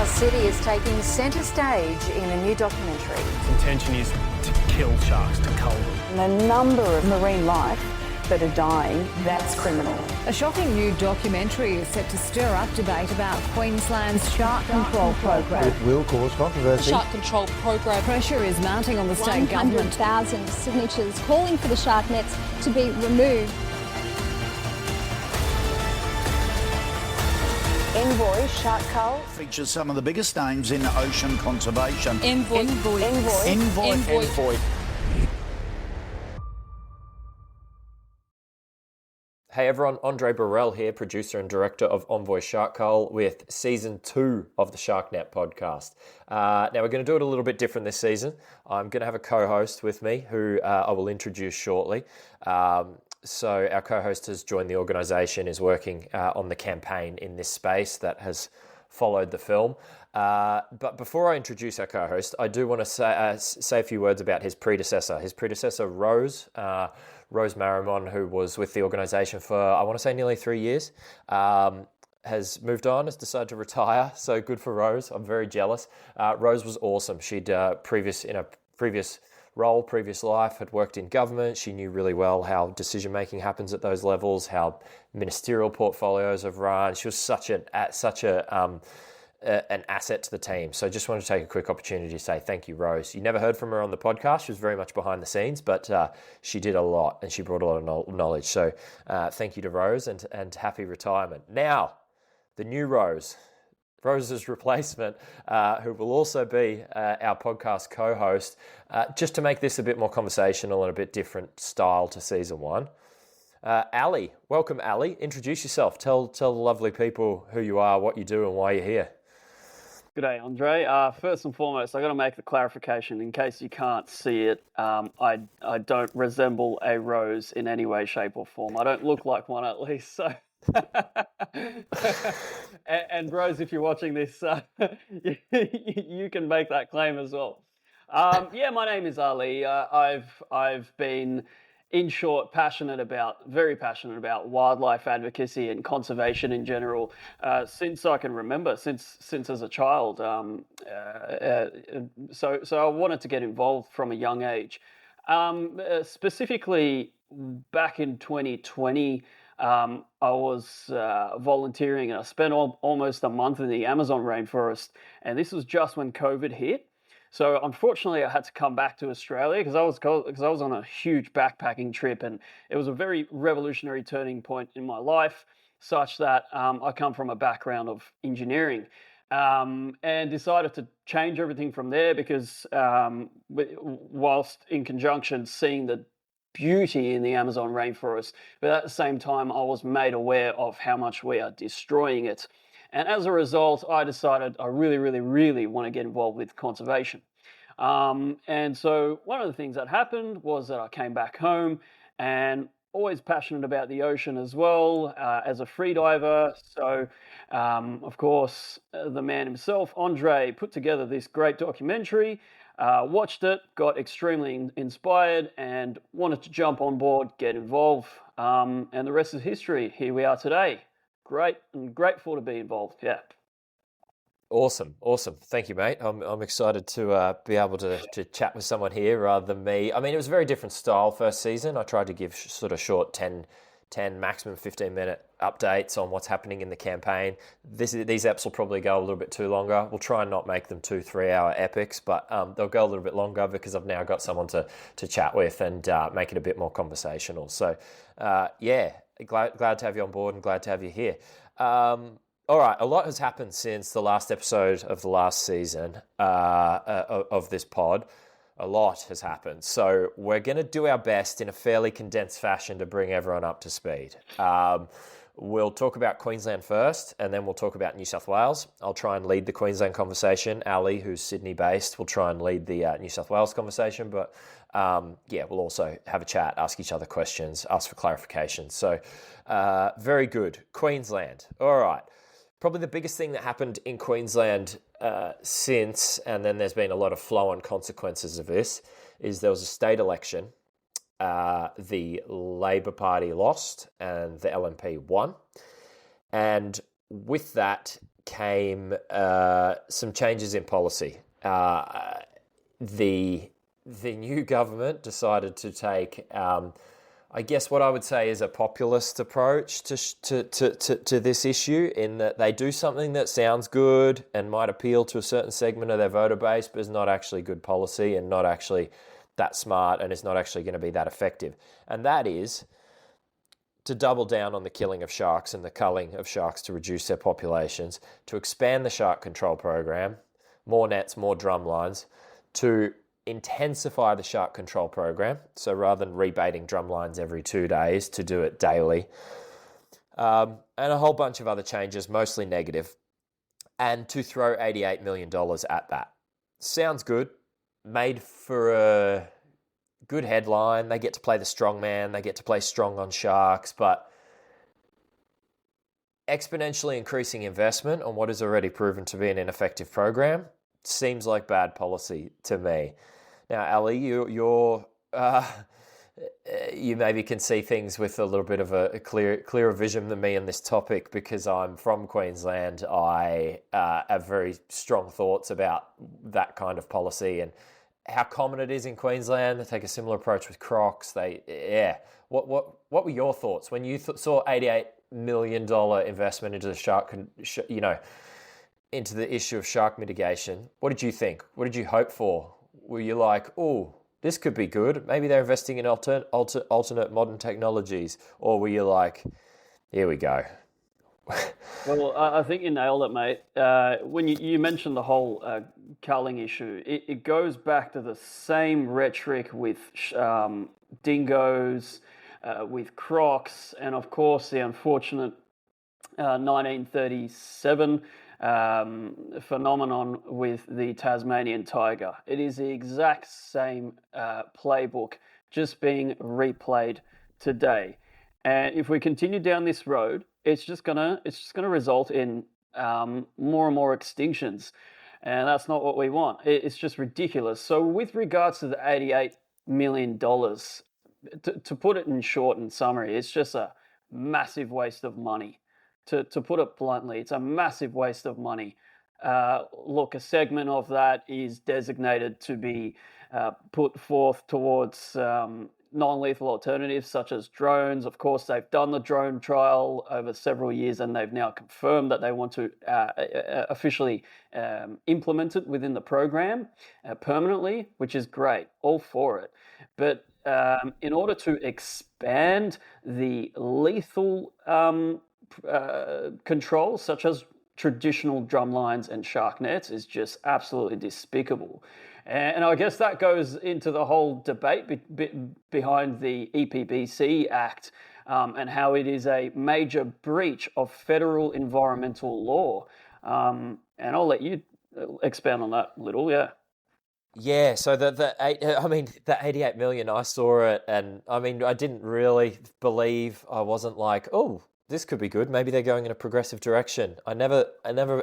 city is taking centre stage in a new documentary. Its intention is to kill sharks, to cull them. The number of marine life that are dying, that's criminal. A shocking new documentary is set to stir up debate about Queensland's shark control program. It will cause controversy. The shark control program. Pressure is mounting on the state government. 100,000 signatures calling for the shark nets to be removed. Envoy shark cull features some of the biggest names in ocean conservation. Envoy. Envoy. Hey everyone, Andre Burrell here, producer and director of Envoy Shark Cull with Season 2 of the SharkNet podcast. Now we're going to do it a little bit different this season. I'm going to have a co-host with me who I will introduce shortly. So our co-host has joined the organisation, is working on the campaign in this space that has followed the film. But before I introduce our co-host, I do want to say a few words about his predecessor. His predecessor, Rose Marimon, who was with the organisation for, I want to say, nearly 3 years, has moved on, has decided to retire. So good for Rose. I'm very jealous. Rose was awesome. She'd previous life, had worked in government. She knew really well how decision-making happens at those levels, how ministerial portfolios have run. She was such an asset to the team. So I just wanted to take a quick opportunity to say thank you, Rose. You never heard from her on the podcast. She was very much behind the scenes, but she did a lot and she brought a lot of knowledge. So thank you to Rose and happy retirement. Now, the new Rose's replacement, who will also be our podcast co-host, just to make this a bit more conversational and a bit different style to season 1. Ali, welcome Ali. Introduce yourself. Tell the lovely people who you are, what you do and why you're here. G'day, Andre. First and foremost, I've got to make the clarification in case you can't see it. I don't resemble a rose in any way, shape or form. I don't look like one at least, so... and Rose, if you're watching this, you can make that claim as well. My name is Ali. I've been, in short, very passionate about wildlife advocacy and conservation in general since I can remember, since as a child. So I wanted to get involved from a young age. Specifically, back in 2020. I was volunteering and I spent almost a month in the Amazon rainforest, and this was just when COVID hit. So unfortunately, I had to come back to Australia because I was on a huge backpacking trip, and it was a very revolutionary turning point in my life, such that I come from a background of engineering, and decided to change everything from there because whilst in conjunction seeing the beauty in the Amazon rainforest, but at the same time I was made aware of how much we are destroying it. And as a result, I decided I really, really, really want to get involved with conservation. And so one of the things that happened was that I came back home, and always passionate about the ocean as well, as a freediver. So, of course, the man himself, Andre, put together this great documentary. Watched it, got extremely inspired, and wanted to jump on board, get involved, and the rest is history. Here we are today. Great and grateful to be involved. Yeah. Awesome. Thank you, mate. I'm excited to be able to chat with someone here rather than me. I mean, it was a very different style first season. I tried to give sort of short 10, maximum 15-minute updates on what's happening in the campaign. These eps will probably go a little bit too longer. We'll try and not make them 2-3 hour epics, but they'll go a little bit longer because I've now got someone to chat with and make it a bit more conversational. So, glad to have you on board and glad to have you here. All right, a lot has happened since the last episode of the last season of this pod. A lot has happened. So we're going to do our best in a fairly condensed fashion to bring everyone up to speed. We'll talk about Queensland first, and then we'll talk about New South Wales. I'll try and lead the Queensland conversation. Ali, who's Sydney-based, will try and lead the New South Wales conversation. But we'll also have a chat, ask each other questions, ask for clarification. So very good. Queensland. All right. Probably the biggest thing that happened in Queensland since, and then there's been a lot of flow-on consequences of this, is there was a state election. The Labor Party lost and the LNP won. And with that came some changes in policy. The new government decided to take, I guess what I would say is a populist approach to this issue, in that they do something that sounds good and might appeal to a certain segment of their voter base, but is not actually good policy and not actually that smart, and is not actually going to be that effective. And that is to double down on the killing of sharks and the culling of sharks to reduce their populations, to expand the shark control program, more nets, more drumlines, to intensify the shark control program. So rather than rebaiting drumlines every 2 days, to do it daily. And a whole bunch of other changes, mostly negative. And to throw $88 million at that. Sounds good. Made for a good headline. They get to play the strong man. They get to play strong on sharks. But exponentially increasing investment on what is already proven to be an ineffective program seems like bad policy to me. Now, Ali, you maybe can see things with a little bit of a clearer vision than me on this topic, because I'm from Queensland. I have very strong thoughts about that kind of policy and how common it is in Queensland. They take a similar approach with crocs. What were your thoughts when you saw $88 million investment into the shark, into the issue of shark mitigation? What did you think? What did you hope for? Were you like, oh, this could be good, maybe they're investing in alternate modern technologies? Or were you like, here we go? Well, I think you nailed it, mate. When you mentioned the whole culling issue, it goes back to the same rhetoric with dingoes, with crocs, and of course the unfortunate 1937 phenomenon with the Tasmanian tiger. It is the exact same playbook, just being replayed today. And if we continue down this road, it's just gonna result in more and more extinctions, and that's not what we want. It's just ridiculous. So with regards to the $88 million, to put it in short and summary, it's just a massive waste of money. To put it bluntly, it's a massive waste of money. Look, a segment of that is designated to be put forth towards non-lethal alternatives such as drones. Of course, they've done the drone trial over several years, and they've now confirmed that they want to officially implement it within the program permanently, which is great. All for it. But in order to expand the lethal controls, such as traditional drumlines and shark nets, is just absolutely despicable. And I guess that goes into the whole debate behind the EPBC Act and how it is a major breach of federal environmental law. And I'll let you expand on that a little, yeah. Yeah, so the 88 million, I saw it, and I mean, I didn't really believe. I wasn't like, oh, this could be good. Maybe they're going in a progressive direction. I never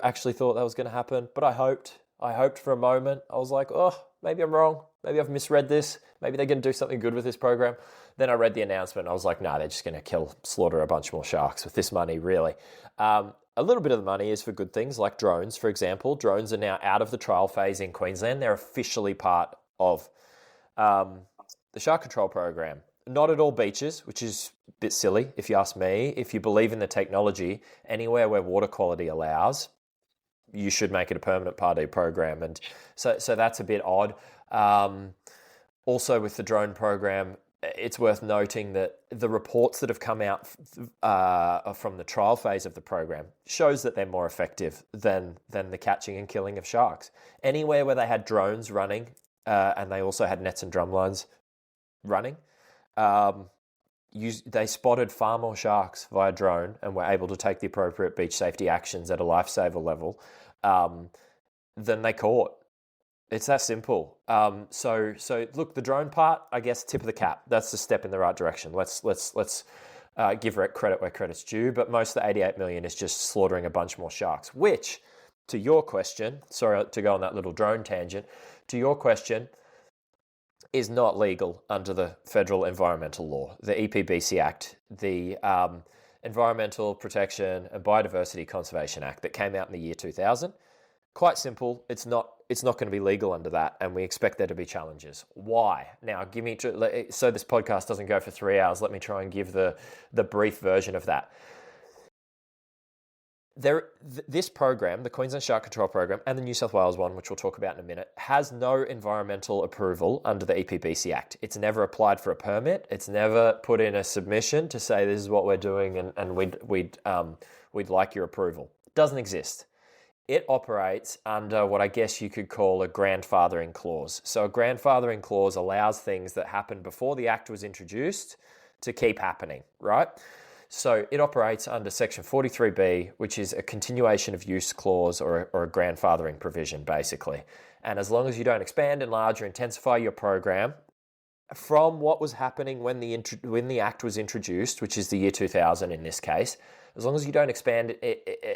actually thought that was going to happen, but I hoped for a moment. I was like, oh, maybe I'm wrong. Maybe I've misread this. Maybe they're going to do something good with this program. Then I read the announcement, and I was like, nah, they're just going to slaughter a bunch more sharks with this money, really. A little bit of the money is for good things like drones, for example. Drones are now out of the trial phase in Queensland. They're officially part of the shark control program. Not at all beaches, which is a bit silly, if you ask me. If you believe in the technology, anywhere where water quality allows, you should make it a permanent part of your program. And so that's a bit odd. Also, with the drone program, it's worth noting that the reports that have come out from the trial phase of the program shows that they're more effective than the catching and killing of sharks. Anywhere where they had drones running, and they also had nets and drumlines running, they spotted far more sharks via drone and were able to take the appropriate beach safety actions at a lifesaver level than they caught. It's that simple. So look, the drone part, I guess, tip of the cap. That's the step in the right direction. Let's give credit where credit's due. But most of the 88 million is just slaughtering a bunch more sharks. Which, to your question, sorry to go on that little drone tangent. To your question, is not legal under the federal environmental law, the EPBC Act. Environmental Protection and Biodiversity Conservation Act that came out in the year 2000. Quite simple. It's not going to be legal under that, and we expect there to be challenges. Why? Now, so this podcast doesn't go for 3 hours. Let me try and give the brief version of that. This program, the Queensland Shark Control Program, and the New South Wales one, which we'll talk about in a minute, has no environmental approval under the EPBC Act. It's never applied for a permit. It's never put in a submission to say this is what we're doing and we'd like your approval. It doesn't exist. It operates under what I guess you could call a grandfathering clause. So a grandfathering clause allows things that happened before the Act was introduced to keep happening, right? So it operates under Section 43B, which is a continuation of use clause or a grandfathering provision, basically. And as long as you don't expand, enlarge, or intensify your program from what was happening when the Act was introduced, which is the year 2000 in this case, as long as you don't expand,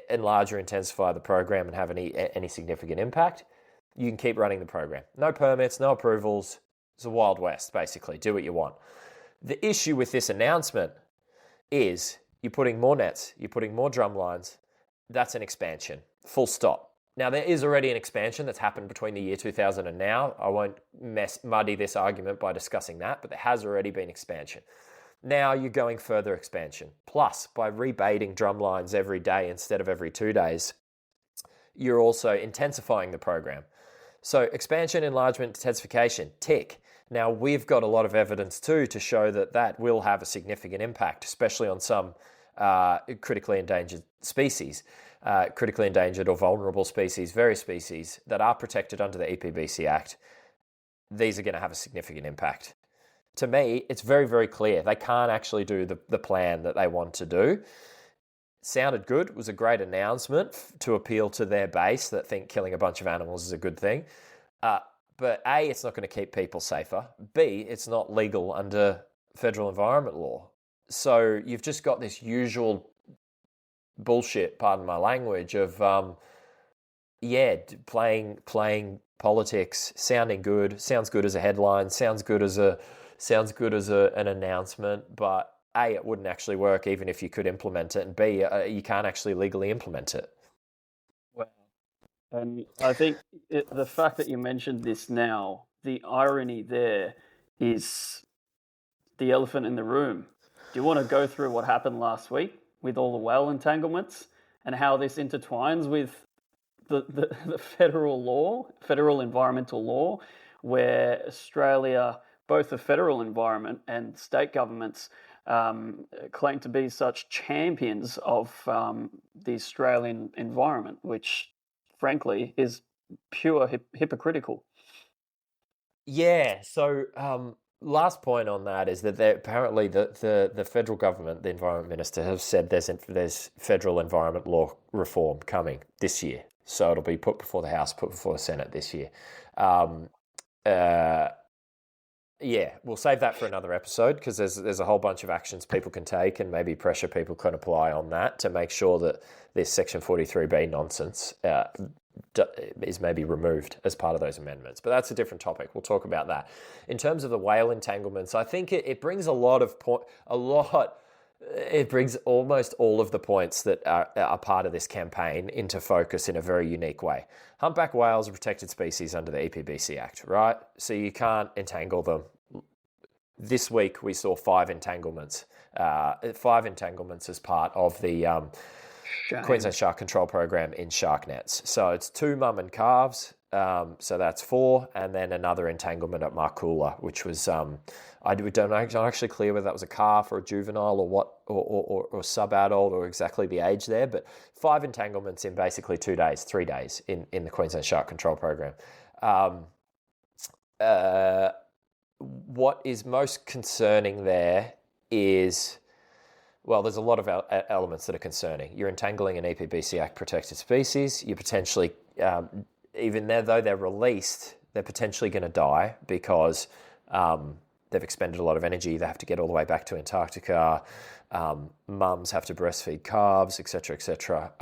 enlarge, or intensify the program and have any significant impact, you can keep running the program. No permits, no approvals. It's a Wild West, basically. Do what you want. The issue with this announcement is you're putting more nets, you're putting more drumlines. That's an expansion, full stop. Now, there is already an expansion that's happened between the year 2000 and now. I won't muddy this argument by discussing that, but there has already been expansion. Now you're going further expansion. Plus, by rebaiting drumlines every day instead of every 2 days, you're also intensifying the program. So expansion, enlargement, intensification, tick. Now, we've got a lot of evidence too to show that will have a significant impact, especially on some critically endangered species, critically endangered or vulnerable species, various species that are protected under the EPBC Act. These are going to have a significant impact. To me, it's very, very clear. They can't actually do the plan that they want to do. Sounded good, was a great announcement to appeal to their base that think killing a bunch of animals is a good thing. But A, it's not going to keep people safer. B, it's not legal under federal environment law. So you've just got this usual bullshit, pardon my language, of playing politics, sounding good, sounds good as a headline, sounds good as an announcement, but A, it wouldn't actually work even if you could implement it, and B, you can't actually legally implement it. And I think the fact that you mentioned this now, the irony there is the elephant in the room. Do you want to go through what happened last week with all the whale entanglements and how this intertwines with the federal law, federal environmental law, where Australia, both the federal environment and state governments, claim to be such champions of the Australian environment, which frankly is pure hypocritical. Yeah, so last point on that is that apparently the federal government, the environment minister, has said there's federal environment law reform coming this year. So it'll be put before the House, put before the Senate this year. Yeah, we'll save that for another episode because there's a whole bunch of actions people can take and maybe pressure people can apply on that to make sure that this Section 43B nonsense is maybe removed as part of those amendments. But that's a different topic. We'll talk about that. In terms of the whale entanglements, I think it brings it brings almost all of the points that are part of this campaign into focus in a very unique way. Humpback whales are protected species under the EPBC Act, right? So you can't entangle them. This week we saw 5 entanglements. 5 entanglements as part of the Queensland Shark Control Program in shark nets. So it's 2 mum and calves, so that's 4, and then another entanglement at Markoola, which was I'm not actually clear whether that was a calf or a juvenile or what, or sub-adult or exactly the age there, but 5 entanglements in basically 3 days in the Queensland Shark Control Program. What is most concerning there is, well, there's a lot of elements that are concerning. You're entangling an EPBC Act protected species. You potentially, even though they're released, they're potentially going to die because they've expended a lot of energy. They have to get all the way back to Antarctica. Mums have to breastfeed calves, etc., etc.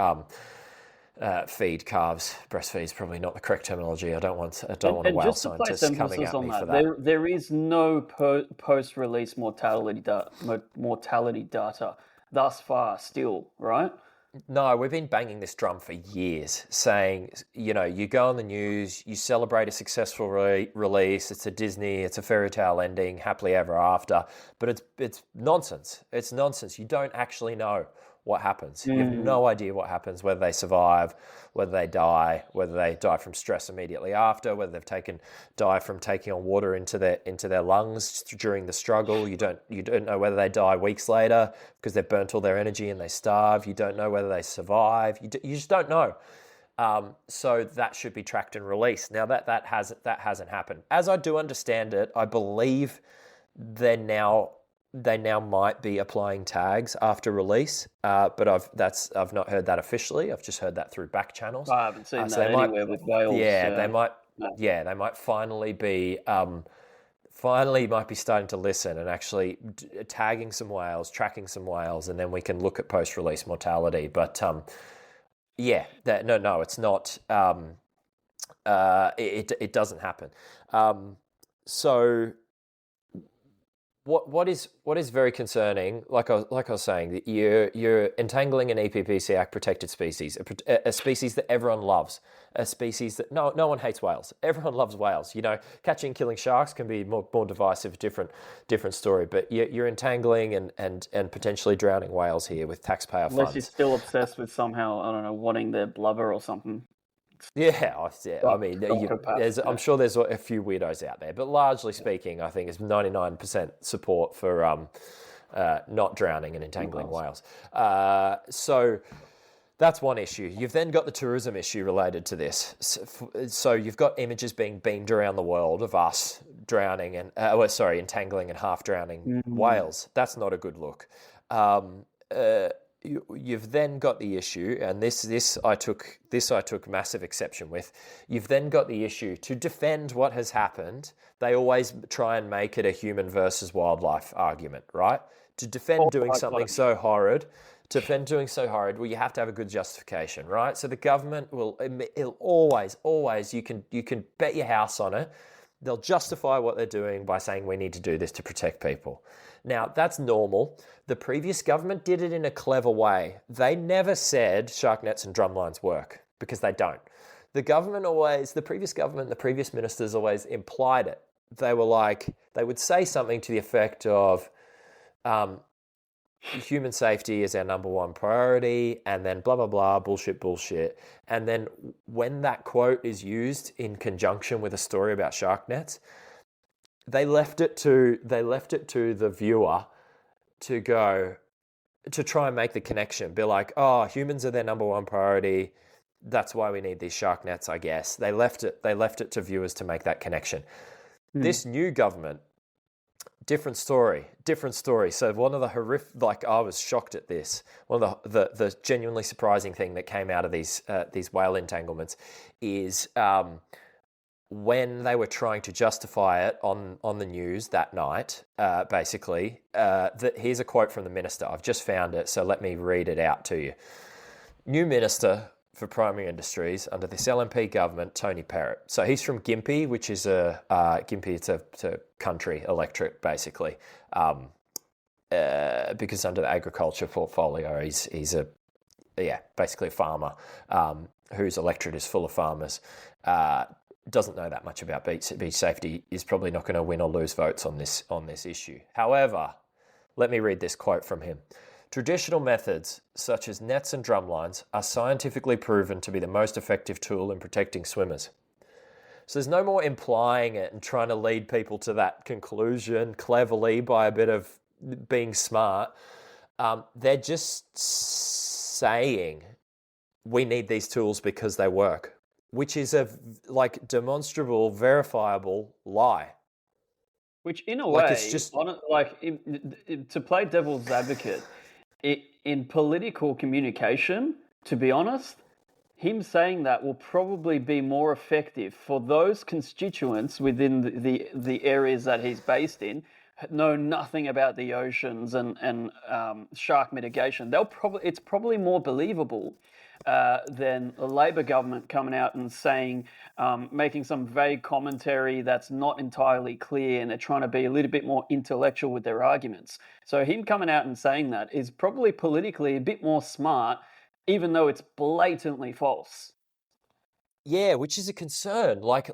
Feed calves. Breastfeed is probably not the correct terminology. I don't want a whale scientist coming at me for that. There is no post-release mortality data thus far still, right? No, we've been banging this drum for years, saying, you go on the news, you celebrate a successful release, it's a Disney, it's a fairy tale ending, happily ever after, but it's nonsense. It's nonsense. You don't actually know what happens. You have no idea what happens, whether they survive, whether they die from stress immediately after, whether they've die from taking on water into their lungs during the struggle. You don't know whether they die weeks later because they've burnt all their energy and they starve. You don't know whether they survive. You just don't know. So that should be tracked and released. Now that hasn't happened. As I do understand it, I believe they now might be applying tags after release, but I've not heard that officially. I've just heard that through back channels. I haven't seen that anywhere with whales. Yeah, they might. No. Yeah, they might finally be starting to listen and actually tagging some whales, tracking some whales, and then we can look at post-release mortality. But no, it's not. It doesn't happen. So. What is very concerning, like I was saying, that you're entangling an EPBC Act protected species, a species that everyone loves, a species that no one hates whales. Everyone loves whales. Catching and killing sharks can be more divisive, different story. But you're entangling and potentially drowning whales here with taxpayer funds. Unless you're still obsessed with somehow, I don't know, wanting their blubber or something. Yeah, I mean, I'm sure there's a few weirdos out there, but largely speaking, I think it's 99% support for not drowning and entangling whales. So that's one issue. You've then got the tourism issue related to this. So you've got images being beamed around the world of us drowning entangling and half drowning whales. That's not a good look. You've then got the issue, and this I took massive exception with. You've then got the issue to defend what has happened. They always try and make it a human versus wildlife argument, right? To defend doing something so horrid, well, you have to have a good justification, right? So the government it'll always, you can bet your house on it. They'll justify what they're doing by saying we need to do this to protect people. Now, that's normal. The previous government did it in a clever way. They never said shark nets and drumlines work, because they don't. The previous government, the previous ministers always implied it. They would say something to the effect of, human safety is our number one priority, and then blah, blah, blah, bullshit. And then when that quote is used in conjunction with a story about shark nets, they left it to the viewer to try and make the connection. Be like, oh, humans are their number one priority. That's why we need these shark nets, I guess. They left it to viewers to make that connection. This new government, different story. So one of the I was shocked at this. One of the genuinely surprising thing that came out of these whale entanglements is when they were trying to justify it on the news that night. Here's a quote from the minister. I've just found it, so let me read it out to you. New Minister for Primary Industries under this LNP government, Tony Perrott. So he's from Gympie, which is it's a country electorate, basically, because under the agriculture portfolio, he's basically a farmer whose electorate is full of farmers. Doesn't know that much about beach safety, is probably not going to win or lose votes on this issue. However, let me read this quote from him. Traditional methods, such as nets and drumlines, are scientifically proven to be the most effective tool in protecting swimmers. So there's no more implying it and trying to lead people to that conclusion cleverly by a bit of being smart. They're just saying we need these tools because they work, which is a demonstrable, verifiable lie. Which in a way, it's just to play devil's advocate, in political communication, to be honest, him saying that will probably be more effective for those constituents within the areas that he's based in, know nothing about the oceans and shark mitigation. It's probably more believable than the Labor government coming out and saying, making some vague commentary that's not entirely clear, and they're trying to be a little bit more intellectual with their arguments. So him coming out and saying that is probably politically a bit more smart, even though it's blatantly false. Yeah, which is a concern. Like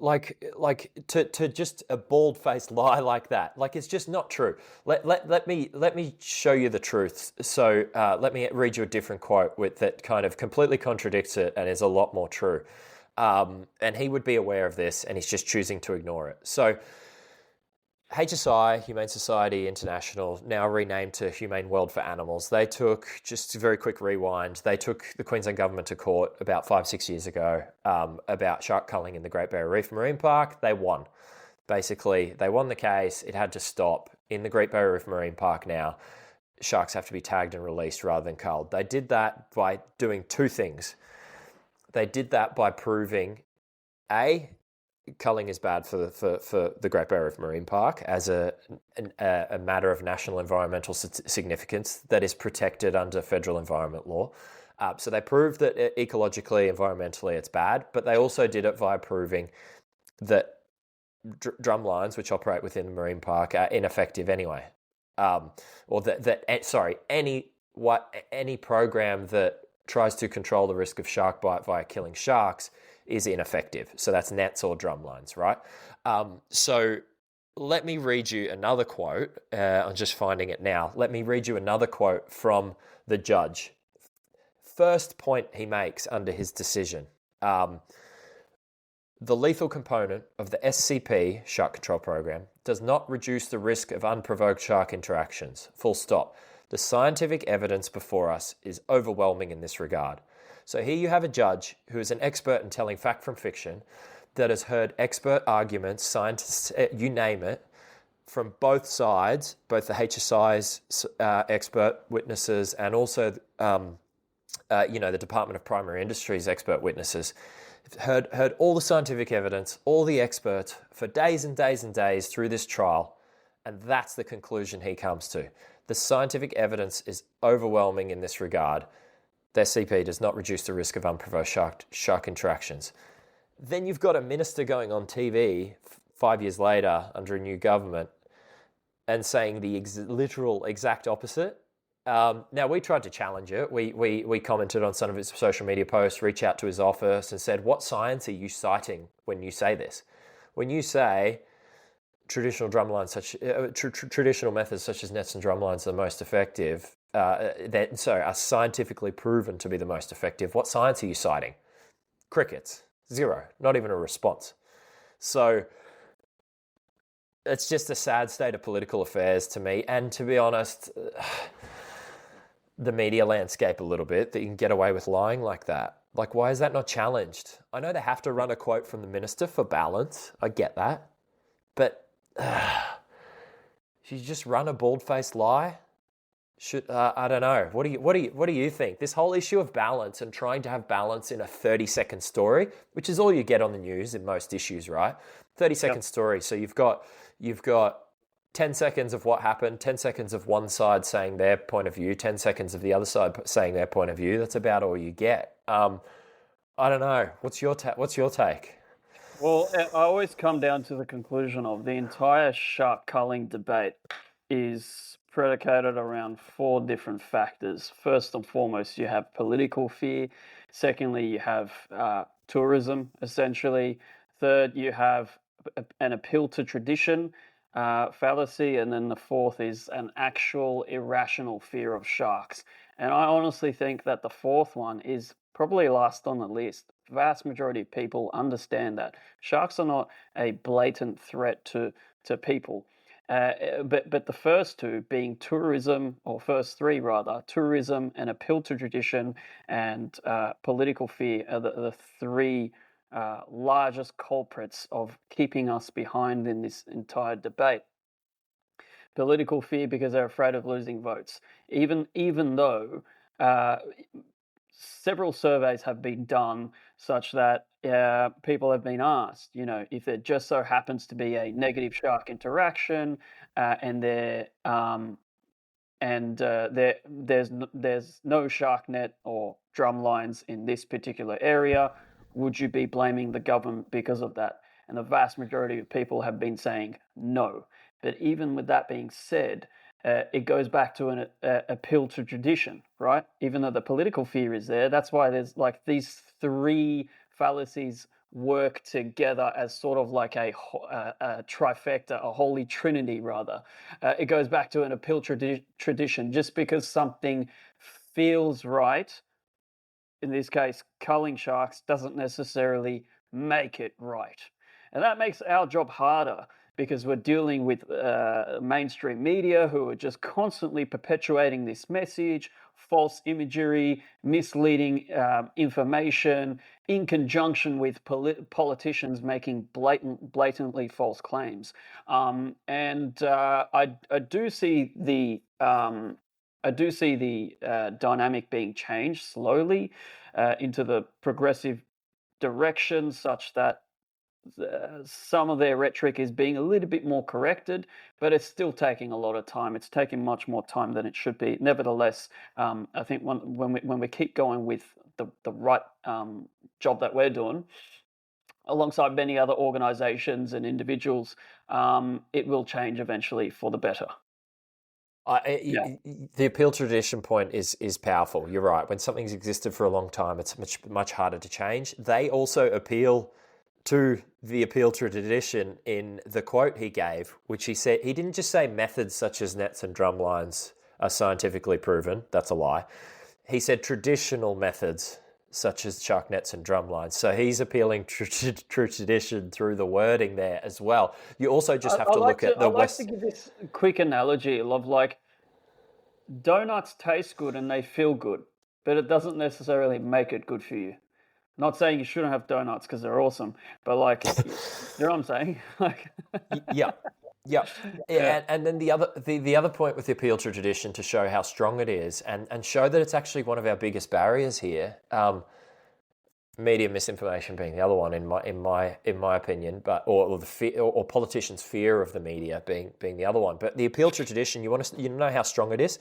to just a bald-faced lie like that. Like it's just not true. Let me show you the truth. So let me read you a different quote that kind of completely contradicts it and is a lot more true. And he would be aware of this, and he's just choosing to ignore it. So HSI, Humane Society International, now renamed to Humane World for Animals, they took, just a very quick rewind, they took the Queensland government to court about 5-6 years ago about shark culling in the Great Barrier Reef Marine Park. They won. Basically, they won the case. It had to stop. In the Great Barrier Reef Marine Park now, sharks have to be tagged and released rather than culled. They did that by doing two things. They did that by proving, A, culling is bad for the Great Barrier Reef Marine Park as a matter of national environmental significance that is protected under federal environment law. So they proved that ecologically, environmentally, it's bad, but they also did it via proving that drumlines, which operate within the marine park, are ineffective anyway. Any program that tries to control the risk of shark bite via killing sharks is ineffective. So that's nets or drumlines, right? So let me read you another quote. I'm just finding it now. Let me read you another quote from the judge. First point he makes under his decision. The lethal component of the SCP, Shark Control Program, does not reduce the risk of unprovoked shark interactions. Full stop. The scientific evidence before us is overwhelming in this regard. So here you have a judge who is an expert in telling fact from fiction, that has heard expert arguments, scientists, you name it, from both sides, both the HSI's expert witnesses and also, the Department of Primary Industries expert witnesses. Heard all the scientific evidence, all the experts for days and days and days through this trial, and that's the conclusion he comes to. The scientific evidence is overwhelming in this regard. The SCP does not reduce the risk of unprovoked shark interactions. Then you've got a minister going on TV 5 years later under a new government and saying the literal exact opposite. Now, we tried to challenge it. We commented on some of his social media posts, reached out to his office and said, what science are you citing when you say this? When you say traditional traditional methods such as nets and drumlines are the most effective, are scientifically proven to be the most effective, what science are you citing? Crickets. Zero. Not even a response. So it's just a sad state of political affairs to me. And to be honest, the media landscape a little bit, that you can get away with lying like that. Like, why is that not challenged? I know they have to run a quote from the minister for balance. I get that. But should you just run a bald-faced lie? I don't know. What do you think? This whole issue of balance and trying to have balance in a 30-second story, which is all you get on the news in most issues, right? 30-second story. So you've got 10 seconds of what happened, 10 seconds of one side saying their point of view, 10 seconds of the other side saying their point of view. That's about all you get. I don't know. What's your take? Well, I always come down to the conclusion of the entire shark culling debate is predicated around four different factors. First and foremost, you have political fear. Secondly, you have tourism, essentially. Third, you have an appeal to tradition, fallacy. And then the fourth is an actual irrational fear of sharks. And I honestly think that the fourth one is probably last on the list. Vast majority of people understand that sharks are not a blatant threat to people. But the first two being tourism, or first three rather, tourism and appeal to tradition and political fear are the three largest culprits of keeping us behind in this entire debate. Political fear because they're afraid of losing votes, even though several surveys have been done such that people have been asked, if there just so happens to be a negative shark interaction and they're and there's no shark net or drumlines in this particular area, would you be blaming the government because of that? And the vast majority of people have been saying no. But even with that being said, it goes back to an appeal to tradition, right? Even though the political fear is there, that's why there's like these three fallacies work together as sort of like a trifecta, a holy trinity, rather. It goes back to an appeal tradition. Just because something feels right, in this case, culling sharks, doesn't necessarily make it right. And that makes our job harder because we're dealing with mainstream media who are just constantly perpetuating this message, false imagery, misleading information, in conjunction with politicians making blatantly false claims. And I do see the dynamic being changed slowly into the progressive direction, such that some of their rhetoric is being a little bit more corrected, but it's still taking a lot of time. It's taking much more time than it should be. Nevertheless, I think when we keep going with the right job that we're doing, alongside many other organisations and individuals, it will change eventually for the better. The appeal tradition point is powerful. You're right. When something's existed for a long time, it's much harder to change. They also appeal to the appeal to tradition in the quote he gave, which he said, he didn't just say methods such as nets and drumlines are scientifically proven. That's a lie. He said traditional methods such as shark nets and drumlines. So he's appealing to tradition through the wording there as well. You also just have to look at the West. I'd like to give this quick analogy of like, donuts taste good and they feel good, but it doesn't necessarily make it good for you. Not saying you shouldn't have donuts because they're awesome, but like, you know what I'm saying? Like, yeah. And then the other point with the appeal to tradition, to show how strong it is, and show that it's actually one of our biggest barriers here. Media misinformation being the other one in my opinion, but or politicians' fear of the media being the other one. But the appeal to tradition, you know how strong it is.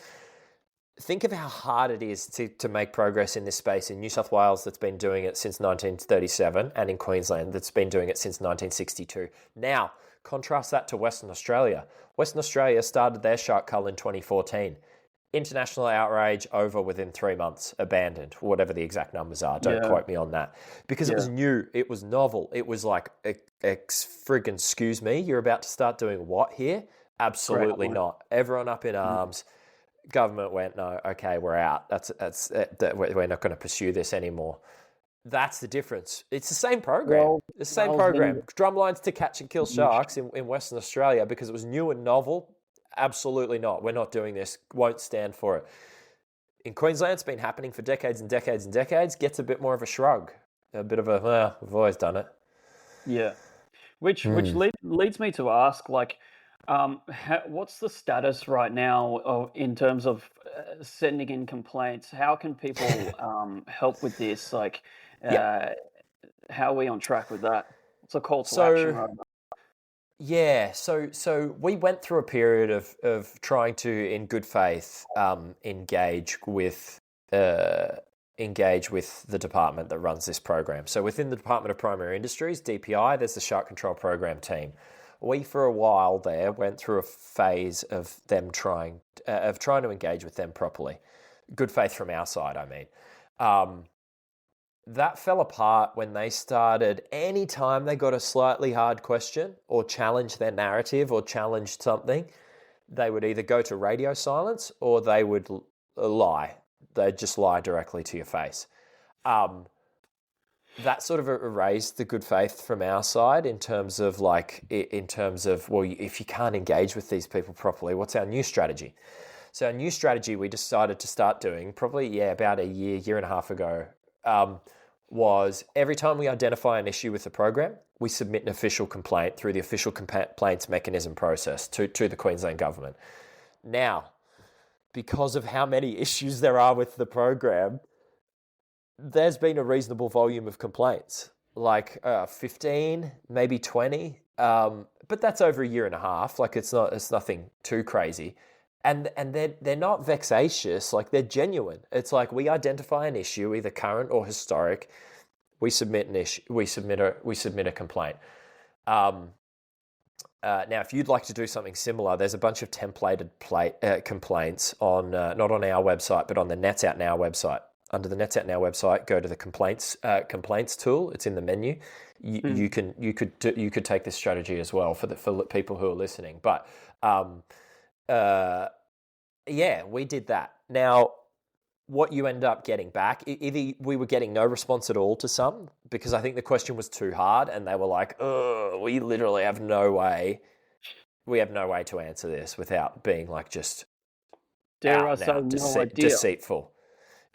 Think of how hard it is to make progress in this space in New South Wales, that's been doing it since 1937, and in Queensland, that's been doing it since 1962. Now, contrast that to Western Australia. Western Australia started their shark cull in 2014. International outrage over within 3 months, abandoned, whatever the exact numbers are. Don't quote me on that. Because it was new, it was novel. It was like, friggin' excuse me, you're about to start doing what here? Absolutely not. Everyone up in arms. Government went, no, okay, we're out. We're not going to pursue this anymore. That's the difference. It's the same program. Drumlines to catch and kill sharks in Western Australia, because it was new and novel. Absolutely not. We're not doing this. Won't stand for it. In Queensland, it's been happening for decades and decades and decades. Gets a bit more of a shrug. A bit of a, well, we've always done it. Yeah. Which leads me to ask, like, what's the status right now in terms of sending in complaints? How can people help with this? Like, how are we on track with that? It's a call to action right now. Yeah, so we went through a period of trying to, in good faith, engage with the department that runs this program. So within the Department of Primary Industries, DPI, there's the Shark Control Program team. We, for a while there, went through a phase of them trying to engage with them properly. Good faith from our side, I mean. That fell apart when they started, any time they got a slightly hard question or challenged their narrative or challenged something, they would either go to radio silence or they would lie. They'd just lie directly to your face. That sort of erased the good faith from our side in terms of, well, if you can't engage with these people properly, what's our new strategy? So our new strategy we decided to start doing probably, about a year and a half ago, was every time we identify an issue with the program, we submit an official complaint through the official complaints mechanism process to the Queensland Government. Now, because of how many issues there are with the program, there's been a reasonable volume of complaints, like 15, maybe 20, but that's over a year and a half. Like it's nothing too crazy. and they're not vexatious, like they're genuine. It's like we identify an issue, either current or historic. We submit an issue. We submit a complaint. Now, if you'd like to do something similar, there's a bunch of templated complaints on not on our website, but on the Nets Out Now website. Under the Nets Out Now website, go to the complaints tool. It's in the menu. You could take this strategy as well for people who are listening. But yeah, we did that. Now, what you end up getting back, either we were getting no response at all to some, because I think the question was too hard, and they were like, "Oh, we literally have no way. We have no way to answer this without being like just Dare I say, no idea. Deceitful."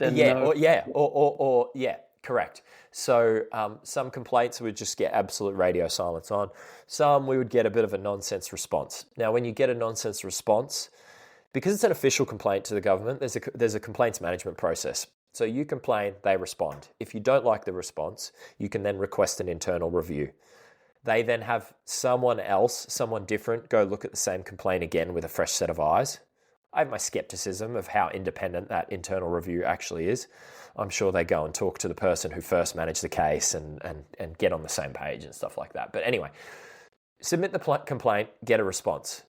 Yeah, correct. So some complaints would just get absolute radio silence on. Some we would get a bit of a nonsense response. Now, when you get a nonsense response, because it's an official complaint to the government, there's a complaints management process. So you complain, they respond. If you don't like the response, you can then request an internal review. They then have someone else, someone different, go look at the same complaint again with a fresh set of eyes. I have my skepticism of how independent that internal review actually is. I'm sure they go and talk to the person who first managed the case and get on the same page and stuff like that. But anyway, submit the complaint, get a response.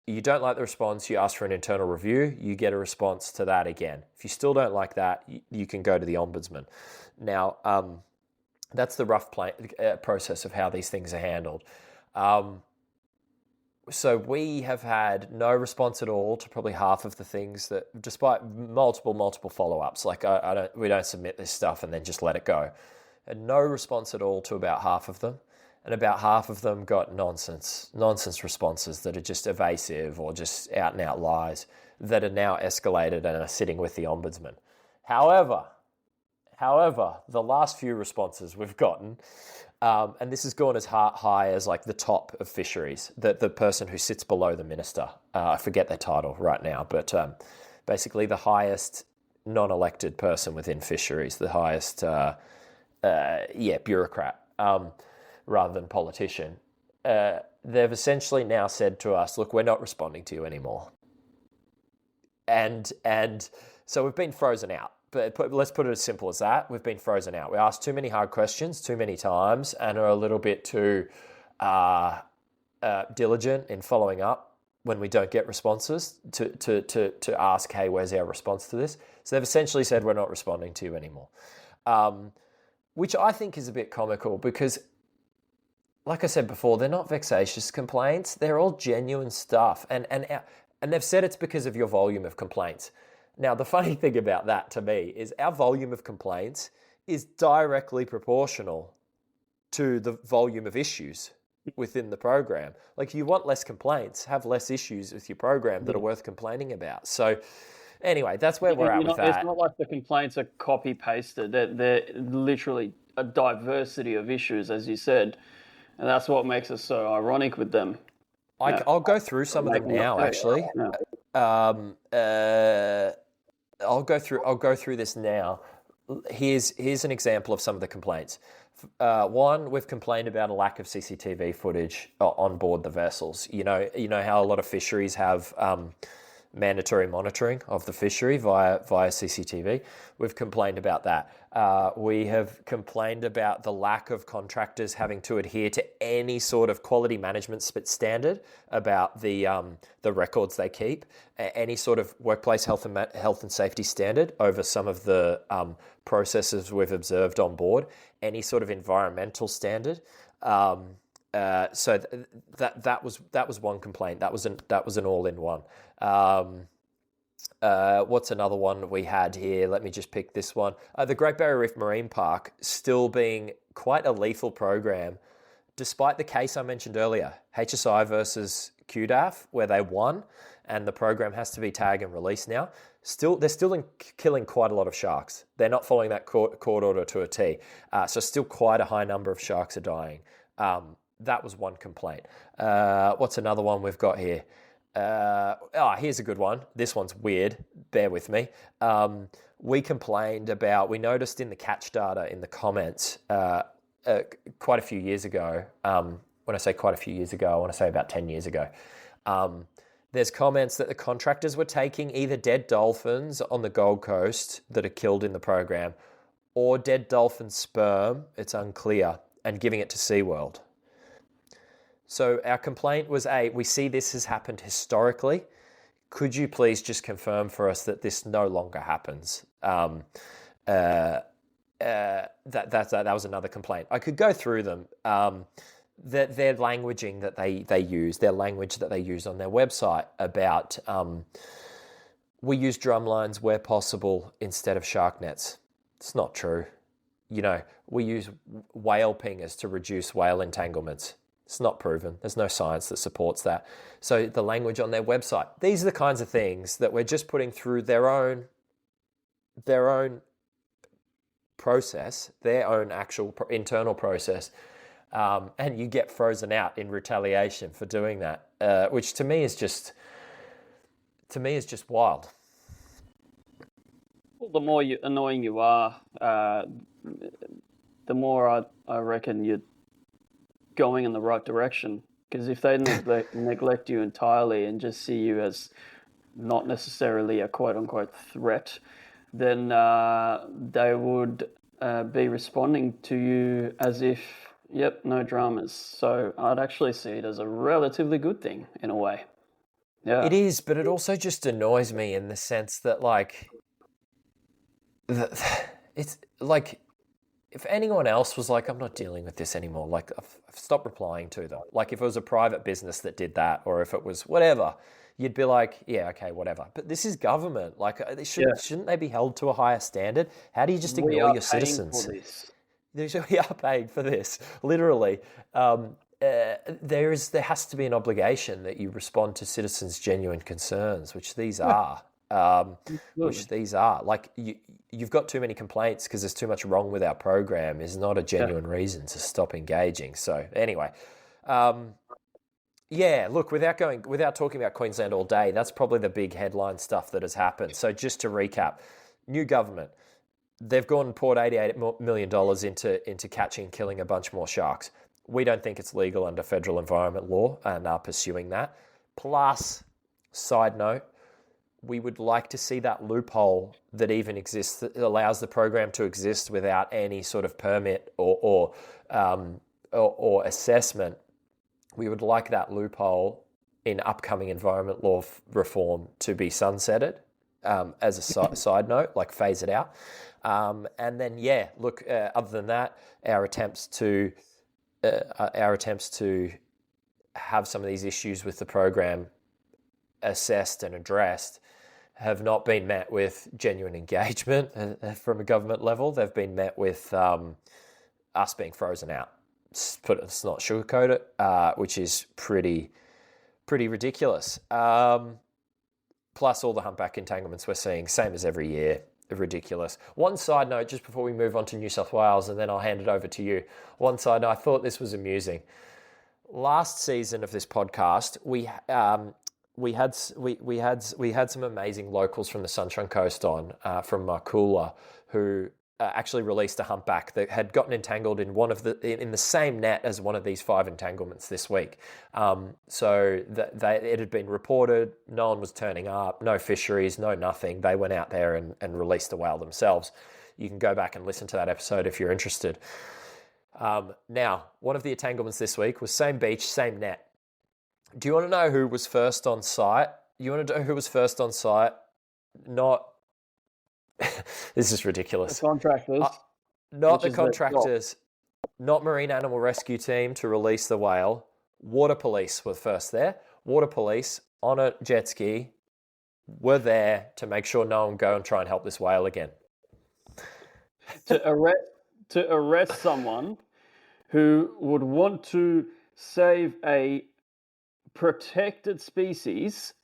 You don't like the response, you ask for an internal review, you get a response to that again. If you still don't like that, you can go to the Ombudsman. Now, that's the rough process of how these things are handled. So we have had no response at all to probably half of the things that, despite multiple follow-ups, like we don't submit this stuff and then just let it go. And no response at all to about half of them. And about half of them got nonsense responses that are just evasive or just out and out lies that are now escalated and are sitting with the Ombudsman. However, the last few responses we've gotten, and this has gone as high as like the top of fisheries, the person who sits below the minister. I forget their title right now, but basically the highest non-elected person within fisheries, the highest, bureaucrat. Rather than politician, they've essentially now said to us, look, we're not responding to you anymore. And so we've been frozen out. But let's put it as simple as that. We've been frozen out. We asked too many hard questions too many times and are a little bit too diligent in following up when we don't get responses to ask, hey, where's our response to this? So they've essentially said, we're not responding to you anymore, which I think is a bit comical because, like I said before, they're not vexatious complaints. They're all genuine stuff. And they've said it's because of your volume of complaints. Now, the funny thing about that to me is our volume of complaints is directly proportional to the volume of issues within the program. Like, you want less complaints, have less issues with your program that are worth complaining about. So anyway, that's where we're at with that. It's not like the complaints are copy-pasted. They're literally a diversity of issues, as you said. And that's what makes us so ironic with them. I'll go through some of them now, actually. I'll go through this now. Here's an example of some of the complaints. One, we've complained about a lack of CCTV footage on board the vessels. You know how a lot of fisheries have mandatory monitoring of the fishery via CCTV. We've complained about that. We have complained about the lack of contractors having to adhere to any sort of quality management standard about the records they keep, any sort of workplace health and safety standard over some of the processes we've observed on board, any sort of environmental standard. So that was one complaint. That was an all-in-one. What's another one we had here? Let me just pick this one. The Great Barrier Reef Marine Park still being quite a lethal program, despite the case I mentioned earlier, HSI versus QDAF, where they won, and the program has to be tag and release now. They're still killing quite a lot of sharks. They're not following that court order to a T. So still quite a high number of sharks are dying. That was one complaint. What's another one we've got here? Here's a good one. This one's weird. Bear with me. We noticed in the catch data in the comments quite a few years ago. When I say quite a few years ago, I want to say about 10 years ago. There's comments that the contractors were taking either dead dolphins on the Gold Coast that are killed in the program or dead dolphin sperm, it's unclear, and giving it to SeaWorld. So our complaint was, we see this has happened historically. Could you please just confirm for us that this no longer happens? That was another complaint. I could go through them. Their languaging that they use, their language that they use on their website about we use drumlines where possible instead of shark nets. It's not true. We use whale pingers to reduce whale entanglements. It's not proven. There's no science that supports that. So the language on their website, these are the kinds of things that we're just putting through their own process, their own actual internal process. And you get frozen out in retaliation for doing that, which to me is just wild. Well, the more annoying you are, the more I reckon you're going in the right direction. Because if they neglect you entirely and just see you as not necessarily a quote-unquote threat, then they would be responding to you as if, yep, no dramas. So I'd actually see it as a relatively good thing in a way. Yeah, it is, but it also just annoys me in the sense that, it's like if anyone else was like, I'm not dealing with this anymore, like I've stopped replying to them. Like if it was a private business that did that, or if it was whatever, you'd be like, yeah, okay, whatever. But this is government. Like, shouldn't they be held to a higher standard? How do you just ignore your citizens? We are paying for this, literally. There has to be an obligation that you respond to citizens' genuine concerns, which these are. Like you've got too many complaints because there's too much wrong with our program is not a genuine reason to stop engaging. So anyway, look, without talking about Queensland all day, that's probably the big headline stuff that has happened. So just to recap, new government. They've gone and poured $88 million into catching and killing a bunch more sharks. We don't think it's legal under federal environment law and are pursuing that. Plus, side note, we would like to see that loophole that even exists that allows the program to exist without any sort of permit or assessment. We would like that loophole in upcoming environment law reform to be sunsetted as a side note, like phase it out. And then, other than that, our attempts to have some of these issues with the program assessed and addressed have not been met with genuine engagement from a government level. They've been met with us being frozen out. Let's not sugarcoat it, which is pretty ridiculous. Plus all the humpback entanglements we're seeing, same as every year. Ridiculous. One side note, just before we move on to New South Wales, and then I'll hand it over to you. One side note, I thought this was amusing. Last season of this podcast, we had some amazing locals from the Sunshine Coast on from Markoola who actually released a humpback that had gotten entangled in in the same net as one of these 5 entanglements this week. So it had been reported, no one was turning up, no fisheries, no nothing. They went out there and released the whale themselves. You can go back and listen to that episode if you're interested. Now, one of the entanglements this week was same beach, same net. Do you want to know who was first on site? Not... This is ridiculous. The contractors. Not the contractors. Not Marine Animal Rescue Team to release the whale. Water Police were first there. Water Police on a jet ski were there to make sure no one go and try and help this whale again. To arrest someone who would want to save a protected species,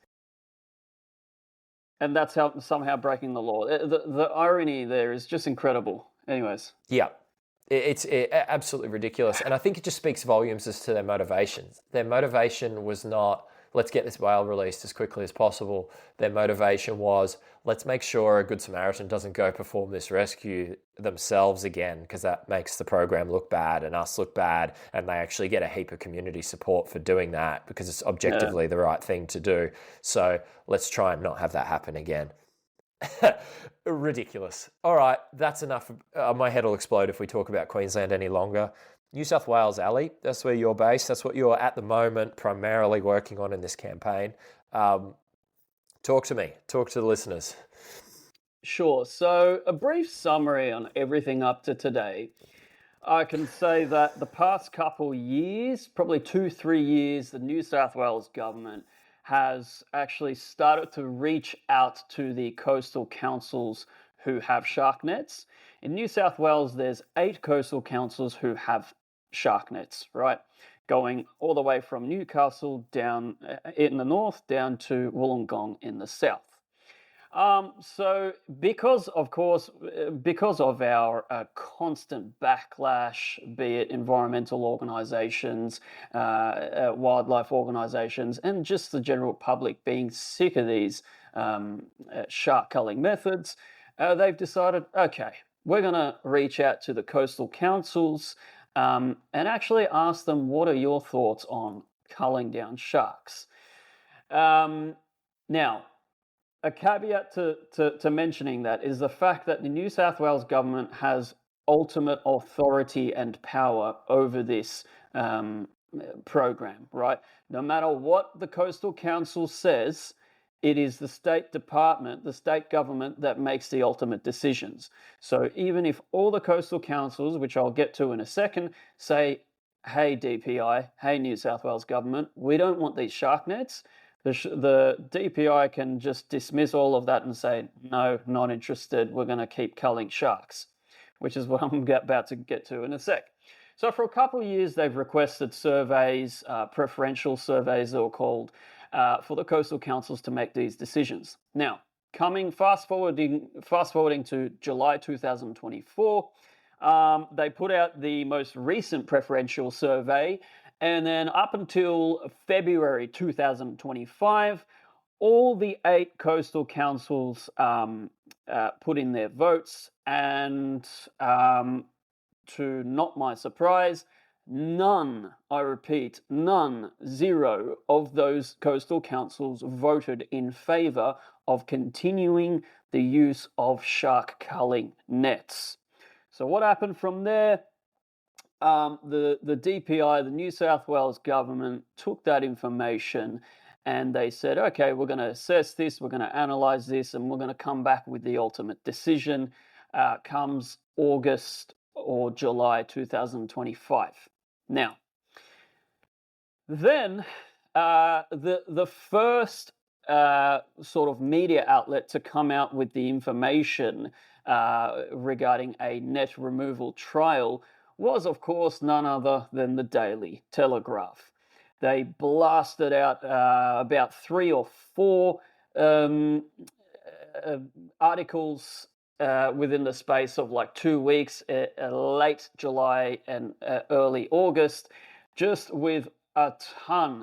and that's how somehow breaking the law. The irony there is just incredible. Anyways. Yeah, it's absolutely ridiculous. And I think it just speaks volumes as to their motivations. Their motivation was not, let's get this whale released as quickly as possible. Their motivation was, let's make sure a Good Samaritan doesn't go perform this rescue themselves again, because that makes the program look bad and us look bad, and they actually get a heap of community support for doing that because it's objectively the right thing to do. So let's try and not have that happen again. Ridiculous. All right, that's enough. My head will explode if we talk about Queensland any longer. New South Wales, Ali, that's where you're based. That's what you're at the moment primarily working on in this campaign. Talk to me. Talk to the listeners. Sure. So a brief summary on everything up to today. I can say that the past couple years, probably 2-3 years, the New South Wales government has actually started to reach out to the coastal councils who have shark nets. In New South Wales, there's 8 coastal councils who have shark nets, right? Going all the way from Newcastle down in the north down to Wollongong in the south. So because of our constant backlash, be it environmental organisations, wildlife organisations, and just the general public being sick of these shark culling methods, they've decided, okay, we're going to reach out to the coastal councils and actually ask them, what are your thoughts on culling down sharks? Now, a caveat to mentioning that is the fact that the New South Wales government has ultimate authority and power over this program, right? No matter what the Coastal Council says, it is the state department, the state government, that makes the ultimate decisions. So even if all the coastal councils, which I'll get to in a second, say, hey DPI, hey New South Wales government, we don't want these shark nets, the DPI can just dismiss all of that and say, no, not interested, we're going to keep culling sharks, which is what I'm about to get to in a sec. So for a couple of years, they've requested surveys, preferential surveys they were called, for the coastal councils to make these decisions. Now, fast forwarding to July 2024, they put out the most recent preferential survey, and then up until February 2025, all the 8 coastal councils put in their votes, and to not my surprise, none, I repeat, none, 0 of those coastal councils voted in favour of continuing the use of shark culling nets. So what happened from there? The DPI, the New South Wales government, took that information and they said, okay, we're going to assess this, we're going to analyse this, and we're going to come back with the ultimate decision comes August or July 2025. Now, then the first sort of media outlet to come out with the information regarding a net removal trial was, of course, none other than the Daily Telegraph. They blasted out about 3 or 4 articles within the space of like 2 weeks, late July and early August, just with an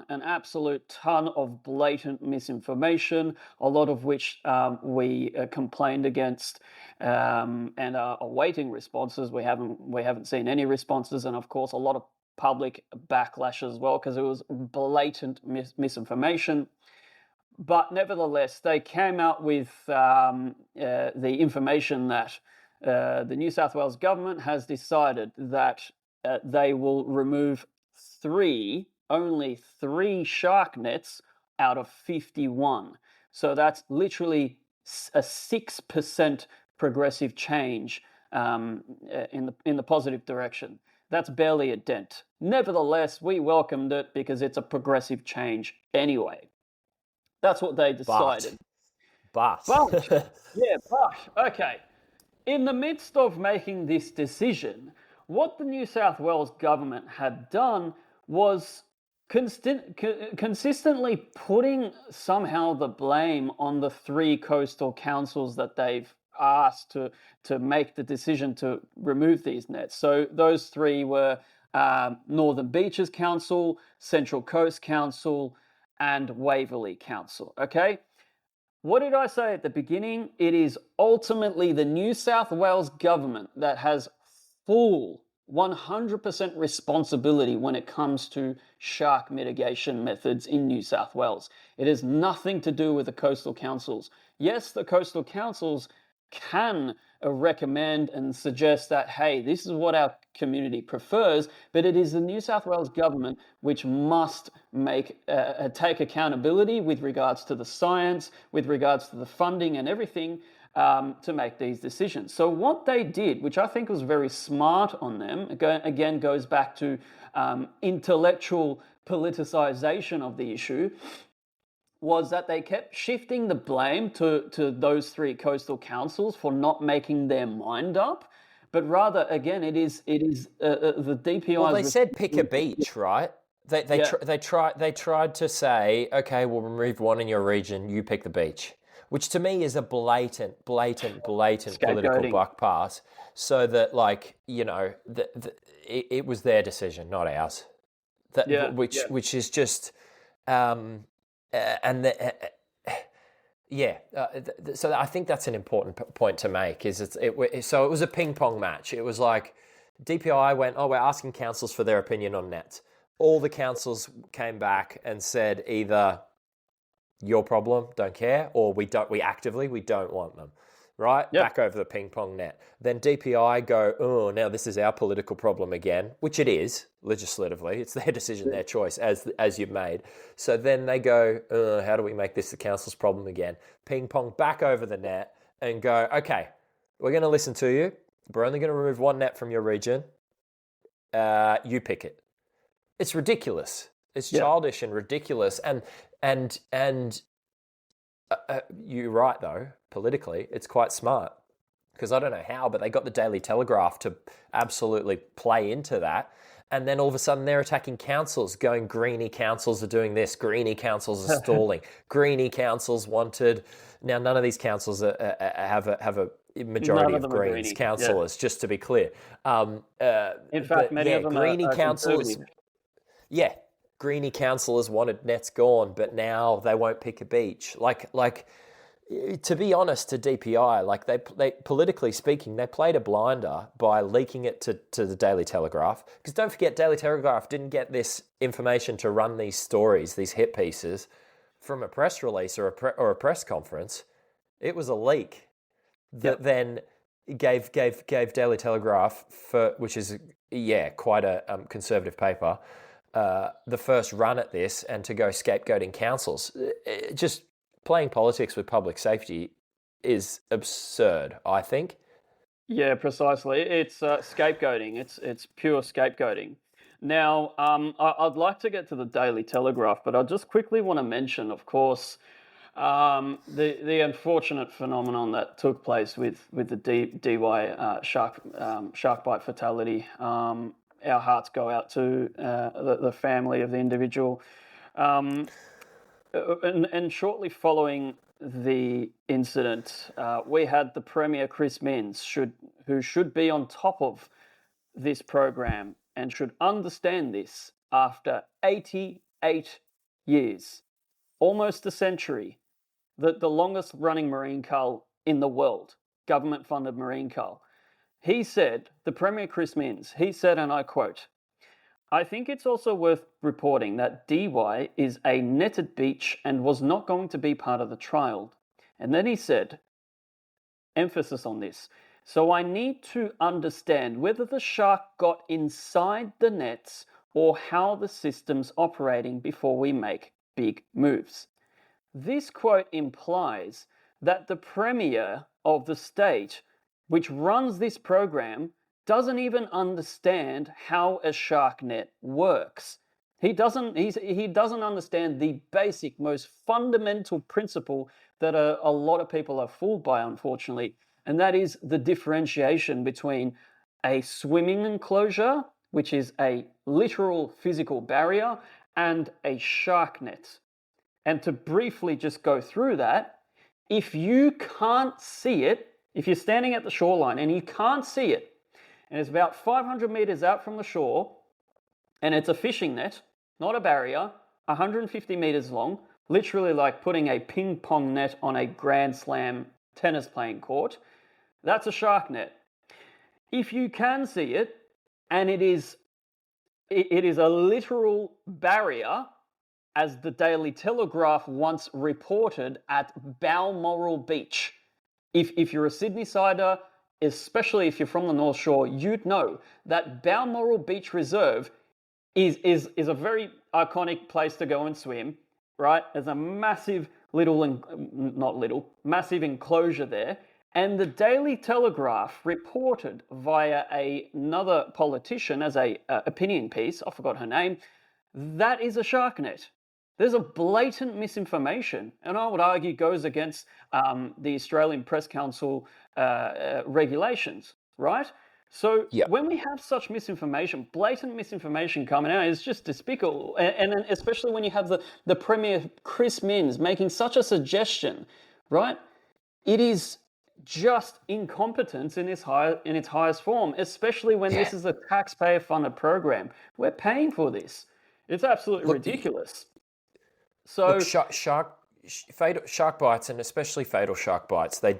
absolute ton of blatant misinformation, a lot of which we complained against and are awaiting responses. We haven't seen any responses, and of course a lot of public backlash as well, because it was blatant misinformation. But nevertheless, they came out with the information that the New South Wales government has decided that they will remove only three shark nets out of 51. So that's literally a 6% progressive change in the positive direction. That's barely a dent. Nevertheless, we welcomed it because it's a progressive change anyway. That's what they decided. But. Okay. In the midst of making this decision, what the New South Wales government had done was consistently putting somehow the blame on the 3 coastal councils that they've asked to make the decision to remove these nets. So those 3 were Northern Beaches Council, Central Coast Council, and Waverley Council, okay? What did I say at the beginning? It is ultimately the New South Wales government that has full 100% responsibility when it comes to shark mitigation methods in New South Wales. It has nothing to do with the coastal councils. Yes, the coastal councils can recommend and suggest that, hey, this is what our community prefers, but it is the New South Wales government which must take accountability with regards to the science, with regards to the funding and everything, to make these decisions. So what they did, which I think was very smart on them, again goes back to intellectual politicization of the issue, was that they kept shifting the blame to those three coastal councils for not making their mind up, but rather, again, it is the DPI. Well, they said pick a beach, right? They tried to say, okay, we'll remove one in your region, you pick the beach, which to me is a blatant political buck pass, so that, like, you know, it was their decision, not ours. Which is just. So I think that's an important point to make. So it was a ping pong match. It was like DPI went, we're asking councils for their opinion on nets. All the councils came back and said either your problem, don't care, or we don't want them. Right? Yep. Back over the ping pong net. Then DPI go, now this is our political problem again, which it is, legislatively. It's their decision, their choice, as you've made. So then they go, how do we make this the council's problem again? Ping pong back over the net and go, okay, we're going to listen to you. We're only going to remove one net from your region. You pick it. It's ridiculous. It's childish and ridiculous. And you're right, though. Politically, it's quite smart, because I don't know how, but they got the Daily Telegraph to absolutely play into that. And then all of a sudden they're attacking councils, going, greenie councils are doing this, greenie councils are stalling, greenie councils wanted. Now, none of these councils have a majority of Greens councillors, just to be clear. In fact, many of them greenie are councillors. Yeah, greenie councillors wanted nets gone, but now they won't pick a beach. Like. To be honest, to DPI, like they politically speaking, they played a blinder by leaking it to the Daily Telegraph. Because don't forget, Daily Telegraph didn't get this information to run these stories, these hit pieces, from a press release or a press conference. It was a leak that then gave Daily Telegraph, which is quite a conservative paper, the first run at this, and to go scapegoating councils. Just playing politics with public safety is absurd, I think. Yeah, precisely. It's scapegoating. It's pure scapegoating. Now, I'd like to get to the Daily Telegraph, but I just quickly want to mention, of course, the unfortunate phenomenon that took place with the DY shark bite fatality. Our hearts go out to the family of the individual. And shortly following the incident, we had the Premier, Chris Minns, who should be on top of this program and should understand this after 88 years, almost a century, the longest running marine cull in the world, government-funded marine cull. He said, the Premier, Chris Minns, he said, and I quote, "I think it's also worth reporting that DY is a netted beach and was not going to be part of the trial." And then he said, emphasis on this, "So I need to understand whether the shark got inside the nets or how the system's operating before we make big moves." This quote implies that the Premier of the state, which runs this program, doesn't even understand how a shark net works. He doesn't understand the basic, most fundamental principle that a lot of people are fooled by, unfortunately, and that is the differentiation between a swimming enclosure, which is a literal physical barrier, and a shark net. And to briefly just go through that, if you can't see it, if you're standing at the shoreline and you can't see it, and it's about 500 meters out from the shore, and it's a fishing net, not a barrier, 150 meters long, literally like putting a ping pong net on a Grand Slam tennis playing court. That's a shark net. If you can see it, and it is a literal barrier, as the Daily Telegraph once reported at Balmoral Beach. If you're a Sydney-sider, especially if you're from the North Shore, you'd know that Balmoral Beach Reserve is a very iconic place to go and swim, right? There's a massive massive enclosure there. And the Daily Telegraph reported via another politician as a opinion piece, I forgot her name, that is a shark net. There's a blatant misinformation, and I would argue goes against the Australian Press Council regulations, right? So when we have such misinformation, blatant misinformation coming out, it's just despicable. And then especially when you have the Premier, Chris Minns, making such a suggestion, right? It is just incompetence in its highest form, especially when this is a taxpayer-funded program. We're paying for this. It's absolutely ridiculous. So shark bites, and especially fatal shark bites, they're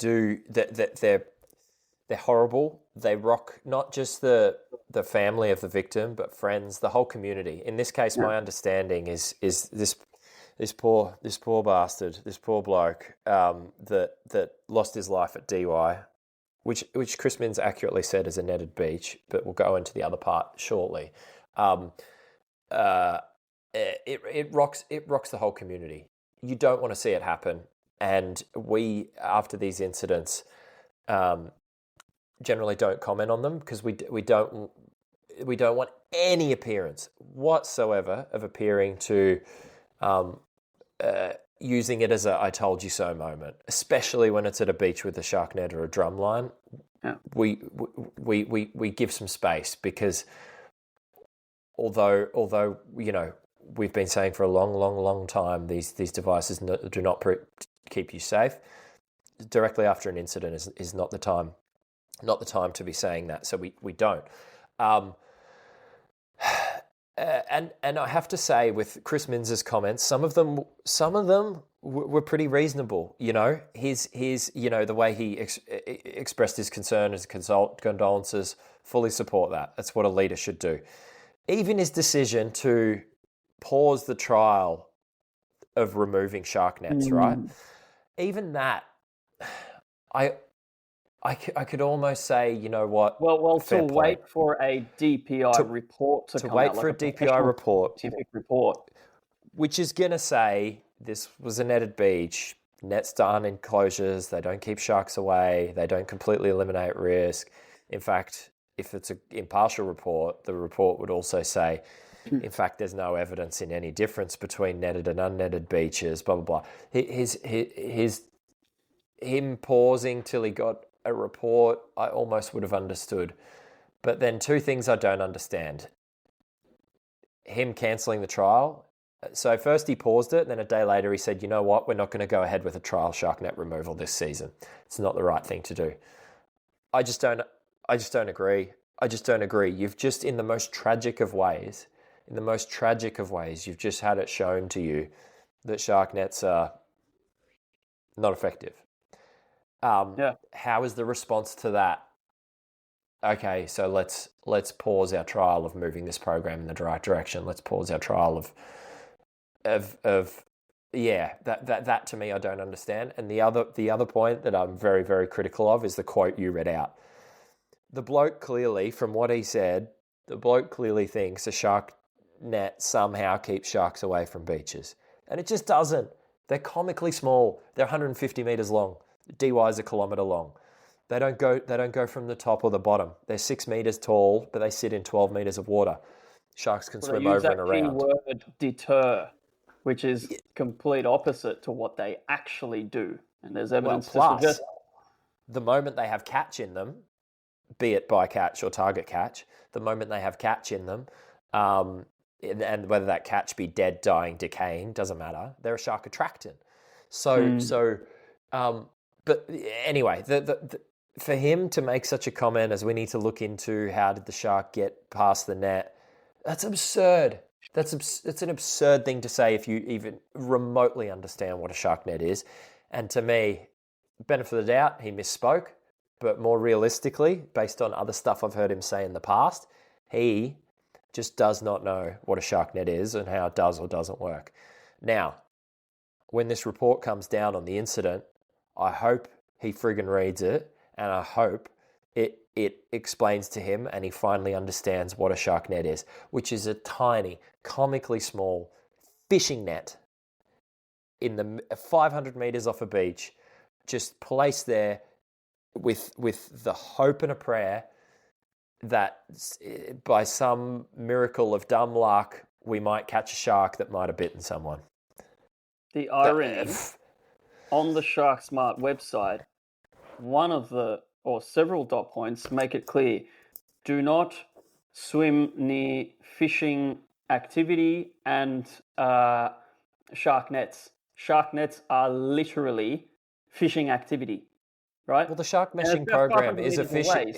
horrible. They rock not just the family of the victim, but friends, the whole community. In this case, my understanding is this poor bastard, this poor bloke that lost his life at DY, which Chris Minns accurately said is a netted beach, but we'll go into the other part shortly. It rocks the whole community. You don't want to see it happen, and we, after these incidents, generally don't comment on them because we don't want any appearance whatsoever of appearing to using it as a "I told you so" moment, especially when it's at a beach with a shark net or a drumline. Yeah. We give some space because although we've been saying for a long time these devices do not keep you safe. Directly after an incident is not the time to be saying that. So we don't. And I have to say, with Chris Minns' comments, some of them were pretty reasonable. His the way he expressed his concern, his condolences, fully support that. That's what a leader should do. Even his decision to pause the trial of removing shark nets, right? Even that, I could almost say, you know what? Well, to wait for a DPI report to come wait out, for a DPI report, scientific report, which is going to say this was a netted beach, nets done enclosures, they don't keep sharks away, they don't completely eliminate risk. In fact, if it's an impartial report, the report would also say, in fact, there's no evidence in any difference between netted and unnetted beaches, blah, blah, blah. Him pausing till he got a report, I almost would have understood. But then two things I don't understand. Him cancelling the trial. So first he paused it, then a day later he said, you know what, we're not going to go ahead with a trial shark net removal this season. It's not the right thing to do. I just don't agree. You've just, in the most tragic of ways, you've just had it shown to you that shark nets are not effective. How is the response to that? Okay, so let's pause our trial of moving this program in the right direction. Let's pause our trial of that to me I don't understand. And the other point that I'm very, very critical of is the quote you read out. The bloke clearly, from what he said, thinks a shark net somehow keeps sharks away from beaches. And it just doesn't. They're comically small. They're 150 meters long. DY is a kilometre long. They don't go from the top or the bottom. They're 6 meters tall, but they sit in 12 meters of water. Sharks can swim over and around. They use that keyword deter, which is complete opposite to what they actually do. And there's evidence to suggest the moment they have catch in them, be it bycatch or target catch, the moment they have catch in them, and whether that catch be dead, dying, decaying, doesn't matter. They're a shark attractant. But anyway, for him to make such a comment as we need to look into how did the shark get past the net, that's absurd. It's an absurd thing to say if you even remotely understand what a shark net is. And to me, benefit of the doubt, he misspoke. But more realistically, based on other stuff I've heard him say in the past, he just does not know what a shark net is and how it does or doesn't work. Now, when this report comes down on the incident, I hope he friggin' reads it, and I hope it explains to him and he finally understands what a shark net is, which is a tiny, comically small fishing net in the 500 meters off a beach, just placed there with the hope and a prayer that by some miracle of dumb luck, we might catch a shark that might have bitten someone. The irony on the Shark Smart website, one of the or several dot points make it clear: do not swim near fishing activity and shark nets. Shark nets are literally fishing activity, right? Well, the shark meshing program is a fishing.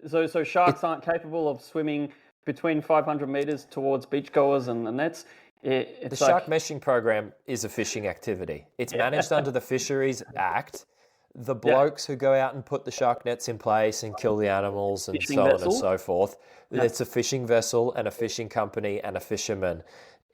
So sharks aren't capable of swimming between 500 meters towards beachgoers and the nets. The shark meshing program is a fishing activity. It's managed under the Fisheries Act. The blokes who go out and put the shark nets in place and kill the animals and so on and so forth. It's a fishing vessel and a fishing company and a fisherman.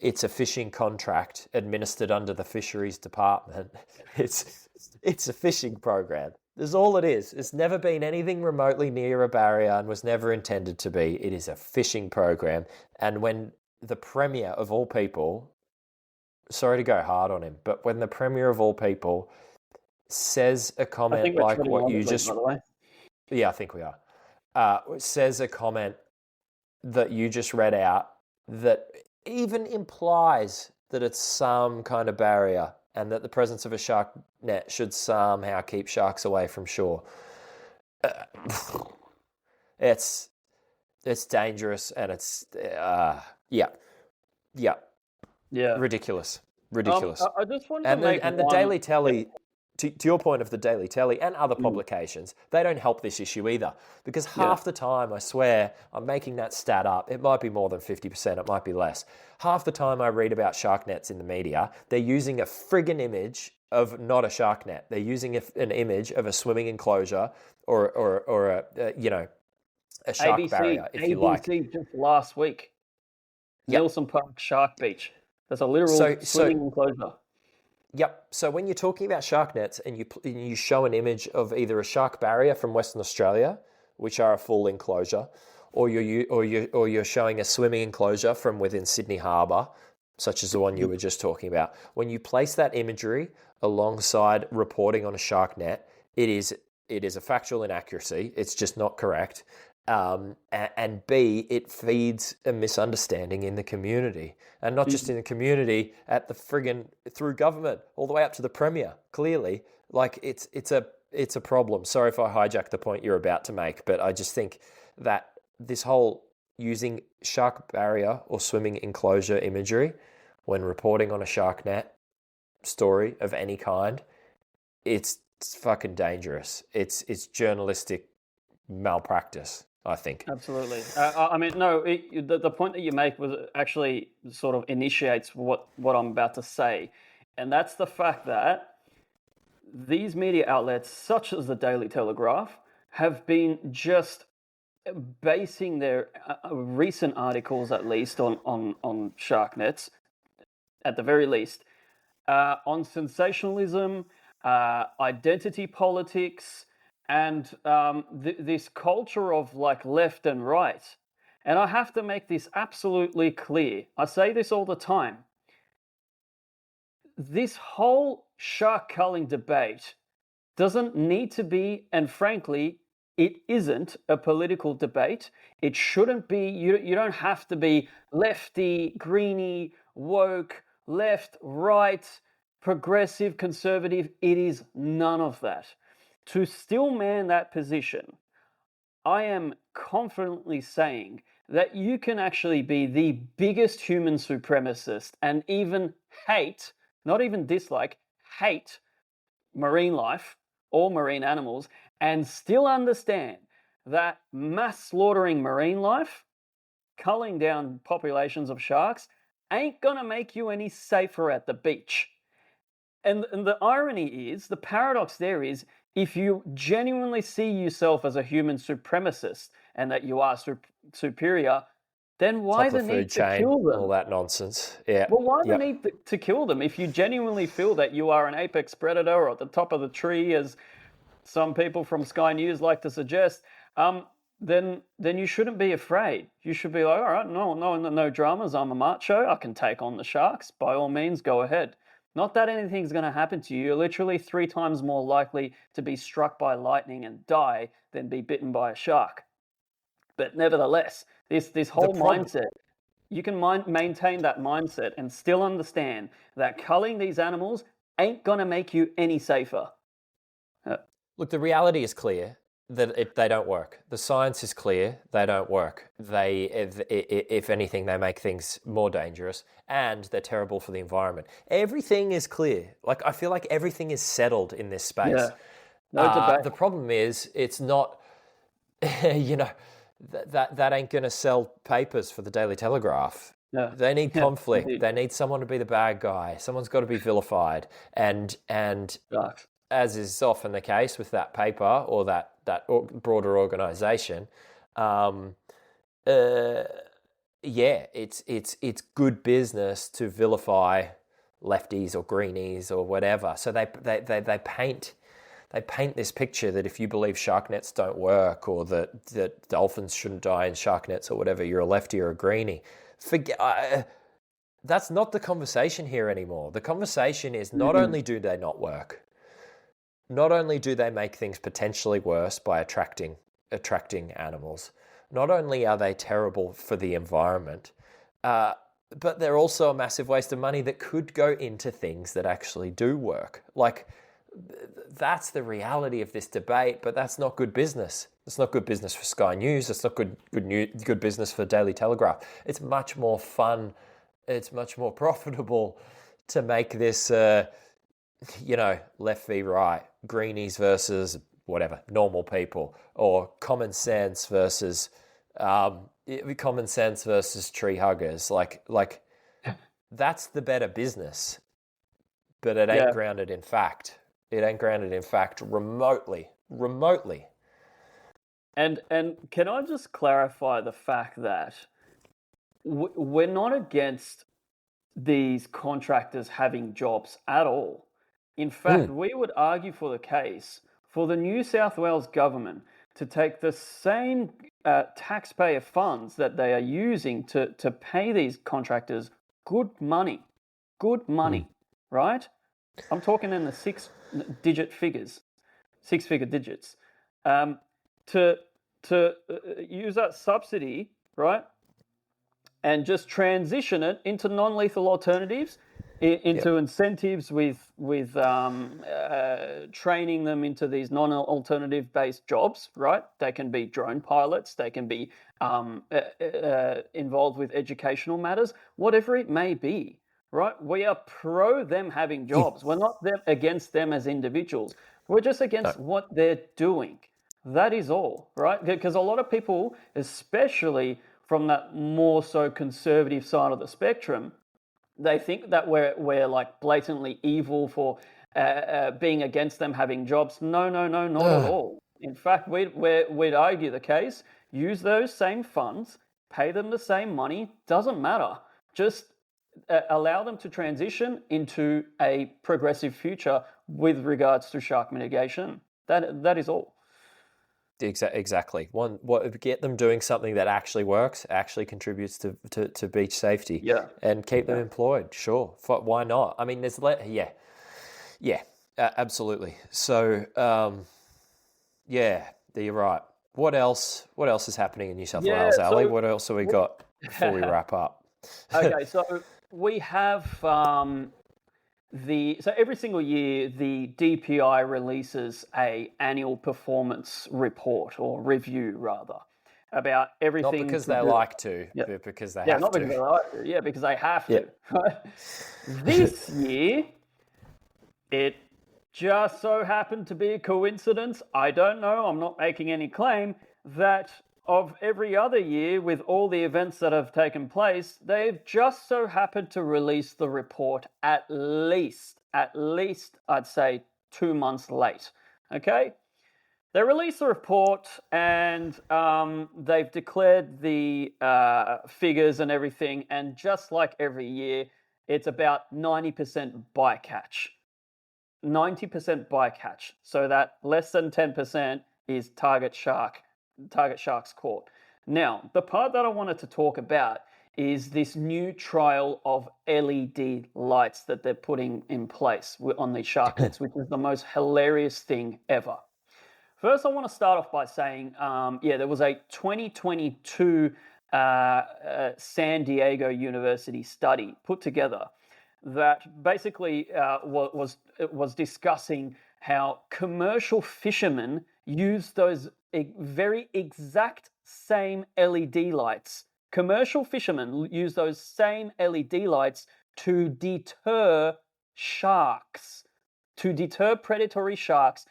It's a fishing contract administered under the Fisheries Department. It's a fishing program. That's all it is. It's never been anything remotely near a barrier and was never intended to be. It is a fishing program. And when the Premier of all people, sorry to go hard on him, but when the Premier of all people says a comment like what you just... Yeah, I think we are. Says a comment that you just read out that even implies that it's some kind of barrier and that the presence of a shark net should somehow keep sharks away from shore. It's dangerous and it's ridiculous. I just wanted to make the Daily Telly. To your point of the Daily Telly and other publications, they don't help this issue either. Because half the time, I swear, I'm making that stat up. It might be more than 50%, it might be less. Half the time I read about shark nets in the media, they're using a friggin' image of not a shark net. They're using an image of a swimming enclosure or a shark barrier, if you like. ABC just last week. Nielsen Park Shark Beach. That's a literal swimming enclosure. Yep. So when you're talking about shark nets and you show an image of either a shark barrier from Western Australia, which are a full enclosure, or you're showing a swimming enclosure from within Sydney Harbour, such as the one you were just talking about, when you place that imagery alongside reporting on a shark net, it is a factual inaccuracy. It's just not correct. And B, it feeds a misunderstanding in the community, and not just in the community, at the through government, all the way up to the Premier. Clearly, like it's a problem. Sorry if I hijacked the point you're about to make, but I just think that this whole using shark barrier or swimming enclosure imagery when reporting on a shark net story of any kind, it's fucking dangerous. It's journalistic malpractice, I think. Absolutely. The point that you make was actually sort of initiates what I'm about to say. And that's the fact that these media outlets, such as the Daily Telegraph, have been just basing their recent articles, at least, on shark nets, at the very least, on sensationalism, identity politics, and this culture of like left and right. And I have to make this absolutely clear. I say this all the time. This whole shark culling debate doesn't need to be, and frankly, it isn't a political debate. It shouldn't be. You don't have to be lefty, greeny, woke, left, right, progressive, conservative. It is none of that. To still man that position, I am confidently saying that you can actually be the biggest human supremacist and even hate, not even dislike, hate marine life or marine animals, and still understand that mass slaughtering marine life, culling down populations of sharks, ain't gonna make you any safer at the beach. And the irony is, the paradox there is, if you genuinely see yourself as a human supremacist and that you are superior, then why Top the of the need food to chain, kill them? all that nonsense. Yeah. Well, why the Yep. need to kill them? If you genuinely feel that you are an apex predator or at the top of the tree, as some people from Sky News like to suggest, then you shouldn't be afraid. You should be like, all right, no dramas. I'm a macho. I can take on the sharks. By all means, go ahead. Not that anything's going to happen to you. You're literally 3 times more likely to be struck by lightning and die than be bitten by a shark. But nevertheless, this whole mindset, you can maintain that mindset and still understand that culling these animals ain't going to make you any safer. Look, the reality is clear that they don't work. The science is clear, they don't work. If anything, they make things more dangerous, and they're terrible for the environment. Everything is clear. Like, I feel like everything is settled in this space. Yeah. No debate. The problem is, it's not, that ain't going to sell papers for the Daily Telegraph. Yeah. They need conflict. Indeed. They need someone to be the bad guy. Someone's got to be vilified. And as is often the case with that paper or that broader organisation, it's good business to vilify lefties or greenies or whatever. So they paint this picture that if you believe shark nets don't work or that dolphins shouldn't die in shark nets or whatever, you're a lefty or a greenie. That's not the conversation here anymore. The conversation is not only do they not work, not only do they make things potentially worse by attracting animals, not only are they terrible for the environment, but they're also a massive waste of money that could go into things that actually do work. Like, that's the reality of this debate, but that's not good business. It's not good business for Sky News. It's not good business for Daily Telegraph. It's much more fun. It's much more profitable to make this, left v right, greenies versus whatever, normal people, or common sense versus tree huggers. Like that's the better business, but it ain't grounded in fact. It ain't grounded in fact remotely. And can I just clarify the fact that we're not against these contractors having jobs at all. In fact, we would argue for the case for the New South Wales government to take the same taxpayer funds that they are using to pay these contractors good money, right? I'm talking in the six-figure digits, to use that subsidy, right, and just transition it into non-lethal alternatives, into incentives with training them into these non-alternative based jobs, right? They can be drone pilots, they can be involved with educational matters, whatever it may be, right? We are pro them having jobs. We're not against them as individuals. We're just against what they're doing. That is all, right? Because a lot of people, especially from that more so conservative side of the spectrum, they think that we're like blatantly evil for being against them having jobs. No, not at all. In fact, we'd argue the case. Use those same funds, pay them the same money. Doesn't matter. Just allow them to transition into a progressive future with regards to shark mitigation. That is all. Exactly. Get them doing something that actually works, actually contributes to beach safety, and keep them employed. Sure, why not? I mean, there's absolutely. So, you're right. What else is happening in New South Wales, Ali? What else have we got before we wrap up? Okay, so we have so every single year the DPI releases a annual performance report or review rather about everything. Not because they like to, but because they have to. Because they like to. Because they have to. This year, it just so happened to be a coincidence. I don't know. I'm not making any claim that of every other year, with all the events that have taken place, they've just so happened to release the report at least, I'd say 2 months late. Okay? They released the report and they've declared the figures and everything, and just like every year, it's about 90% bycatch. 90% bycatch, so that less than 10% is target sharks caught. Now, the part that I wanted to talk about is this new trial of LED lights that they're putting in place on these shark nets, which is the most hilarious thing ever. First, I want to start off by saying, there was a 2022 San Diego University study put together that basically was discussing how commercial fishermen use those very exact same LED lights. Commercial fishermen use those same LED lights to deter sharks, to deter predatory sharks,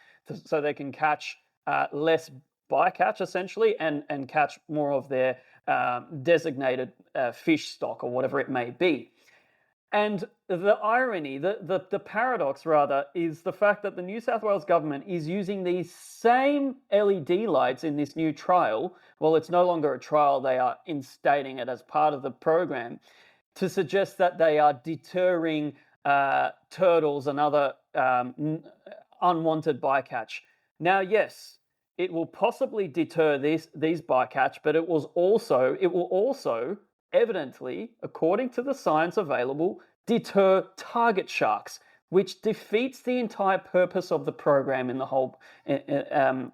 so they can catch less bycatch, essentially, and catch more of their designated fish stock or whatever it may be. And the irony, the paradox rather, is the fact that the New South Wales government is using these same LED lights in this new trial. Well, it's no longer a trial, they are instating it as part of the program to suggest that they are deterring turtles and other unwanted bycatch. Now, yes, it will possibly deter these bycatch, but it will also evidently, according to the science available, deter target sharks, which defeats the entire purpose of the program in the whole in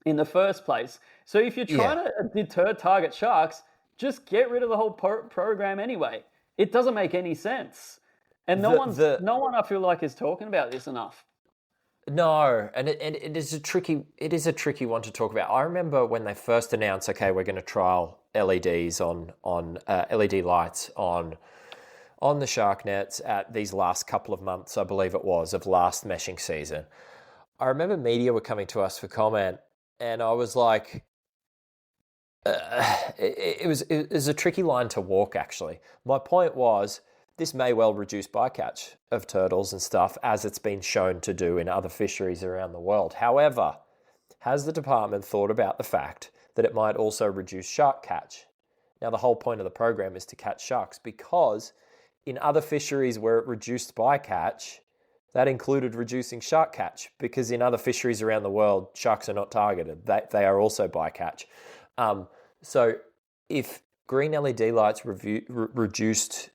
the first place. So if you're trying to deter target sharks, just get rid of the whole program anyway. It doesn't make any sense, and no one I feel like is talking about this enough. No, and it is a tricky one to talk about. I remember when they first announced, okay, we're going to trial LEDs on LED lights on the shark nets at these last couple of months, I believe it was, of last meshing season. I remember media were coming to us for comment, and I was like, it was a tricky line to walk, actually. My point was, this may well reduce bycatch of turtles and stuff, as it's been shown to do in other fisheries around the world. However, has the department thought about the fact that it might also reduce shark catch? Now, the whole point of the program is to catch sharks, because in other fisheries where it reduced bycatch, that included reducing shark catch, because in other fisheries around the world, sharks are not targeted. They are also bycatch. So if green LED lights reduced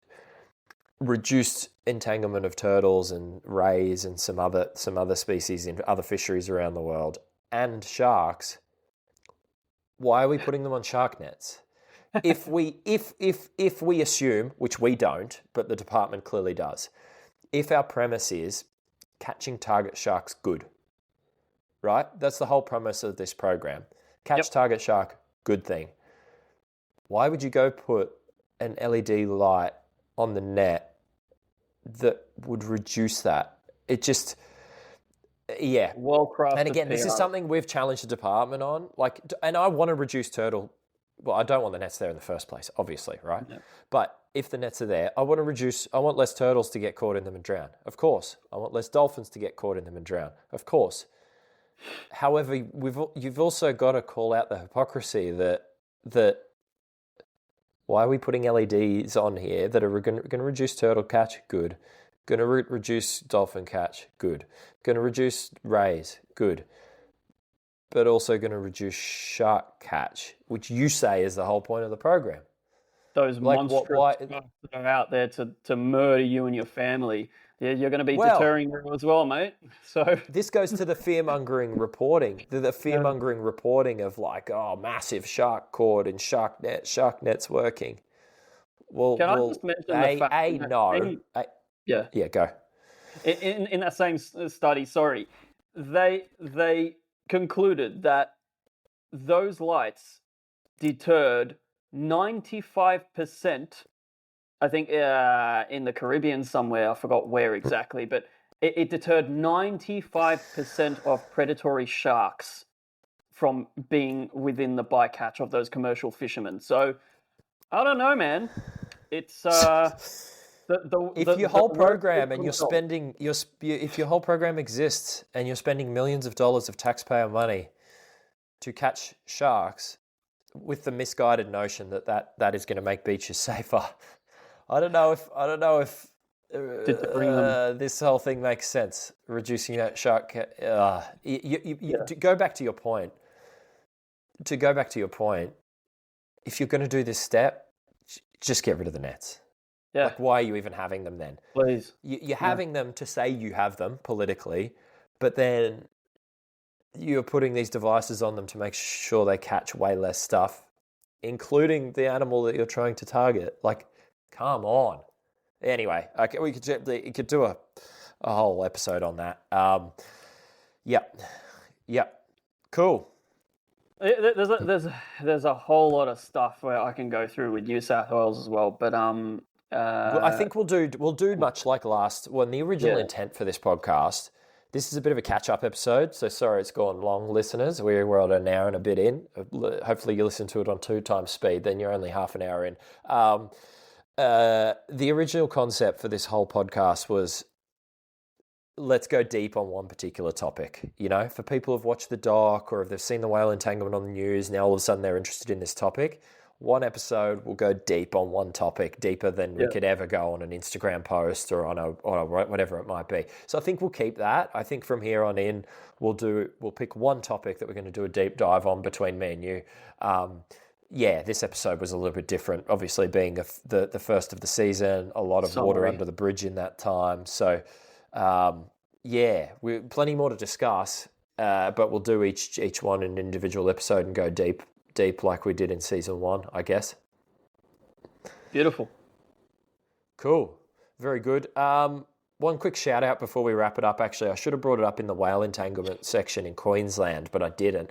entanglement of turtles and rays and some other species in other fisheries around the world, and sharks, why are we putting them on shark nets? If we assume, which we don't, but the department clearly does, if our premise is catching target sharks good, right? That's the whole premise of this program. Catch target shark, good thing. Why would you go put an LED light on the net that would reduce that? It just, well crafted. And again, this is something we've challenged the department on. And I want to reduce turtle. Well, I don't want the nets there in the first place, obviously, right? Yep. But if the nets are there, I want less turtles to get caught in them and drown. Of course. I want less dolphins to get caught in them and drown. Of course. However, you've also got to call out the hypocrisy that why are we putting LEDs on here that are going to reduce turtle catch? Good. Going to reduce dolphin catch? Good. Going to reduce rays? Good. But also going to reduce shark catch, which you say is the whole point of the program. Those monsters that are out there to murder you and your family. Yeah, you're going to be deterring them as well, mate. So this goes to the fear-mongering reporting. The fear-mongering reporting of massive shark caught in shark nets working. Well, can I just mention the fact Yeah, go. In that same study, they concluded that those lights deterred 95%, I think in the Caribbean somewhere, I forgot where exactly, but it deterred 95% of predatory sharks from being within the bycatch of those commercial fishermen. So I don't know, man. It's if your whole program and you're spending if your whole program exists and you're spending millions of dollars of taxpayer money to catch sharks with the misguided notion that is going to make beaches safer, I don't know if this whole thing makes sense. Reducing that shark. To go back to your point. If you're going to do this step, just get rid of the nets. Yeah. Like, why are you even having them then? Please. You're having them to say you have them politically, but then you're putting these devices on them to make sure they catch way less stuff, including the animal that you're trying to target. Like, come on. Anyway, okay, we could do a whole episode on that. Yep. Cool. There's a whole lot of stuff where I can go through with New South Wales as well, but well, I think we'll do much like the original intent for this podcast. This is a bit of a catch-up episode, so sorry it's gone long, listeners. We're at an hour and a bit in. Hopefully you listen to it on 2 times speed, then you're only half an hour in. The original concept for this whole podcast was, let's go deep on one particular topic. You know, for people who've watched the doc or if they've seen the whale entanglement on the news, now all of a sudden they're interested in this topic. One episode will go deep on one topic, deeper than we could ever go on an Instagram post or on a whatever it might be. So I think we'll keep that. I think from here on in, we'll pick one topic that we're going to do a deep dive on between me and you. This episode was a little bit different, obviously being the first of the season, a lot of water under the bridge in that time. So, we're plenty more to discuss, but we'll do each one an individual episode and go deep like we did in season 1, I guess. Beautiful. Cool. Very good. One quick shout out before we wrap it up. Actually, I should have brought it up in the whale entanglement section in Queensland, but I didn't.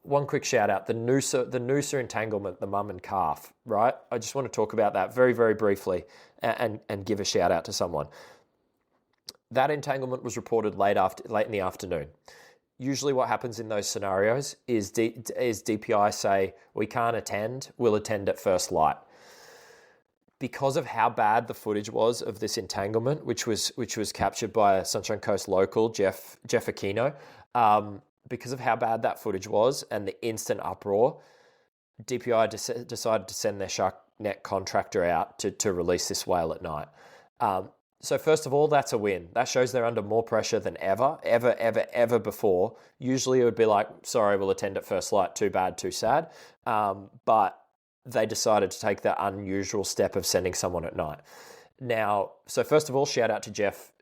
One quick shout out, the Noosa entanglement, the mum and calf, right? I just want to talk about that very, very briefly and give a shout out to someone. That entanglement was reported late in the afternoon. Usually what happens in those scenarios is DPI say, we can't attend, we'll attend at first light. Because of how bad the footage was of this entanglement, which was captured by a Sunshine Coast local, Jeff Aquino, because of how bad that footage was and the instant uproar, DPI decided to send their shark net contractor out to release this whale at night. So first of all, that's a win. That shows they're under more pressure than ever before. Usually it would be like, sorry, we'll attend at first light, too bad, too sad. But they decided to take the unusual step of sending someone at night. Now, so first of all, shout out to Jeff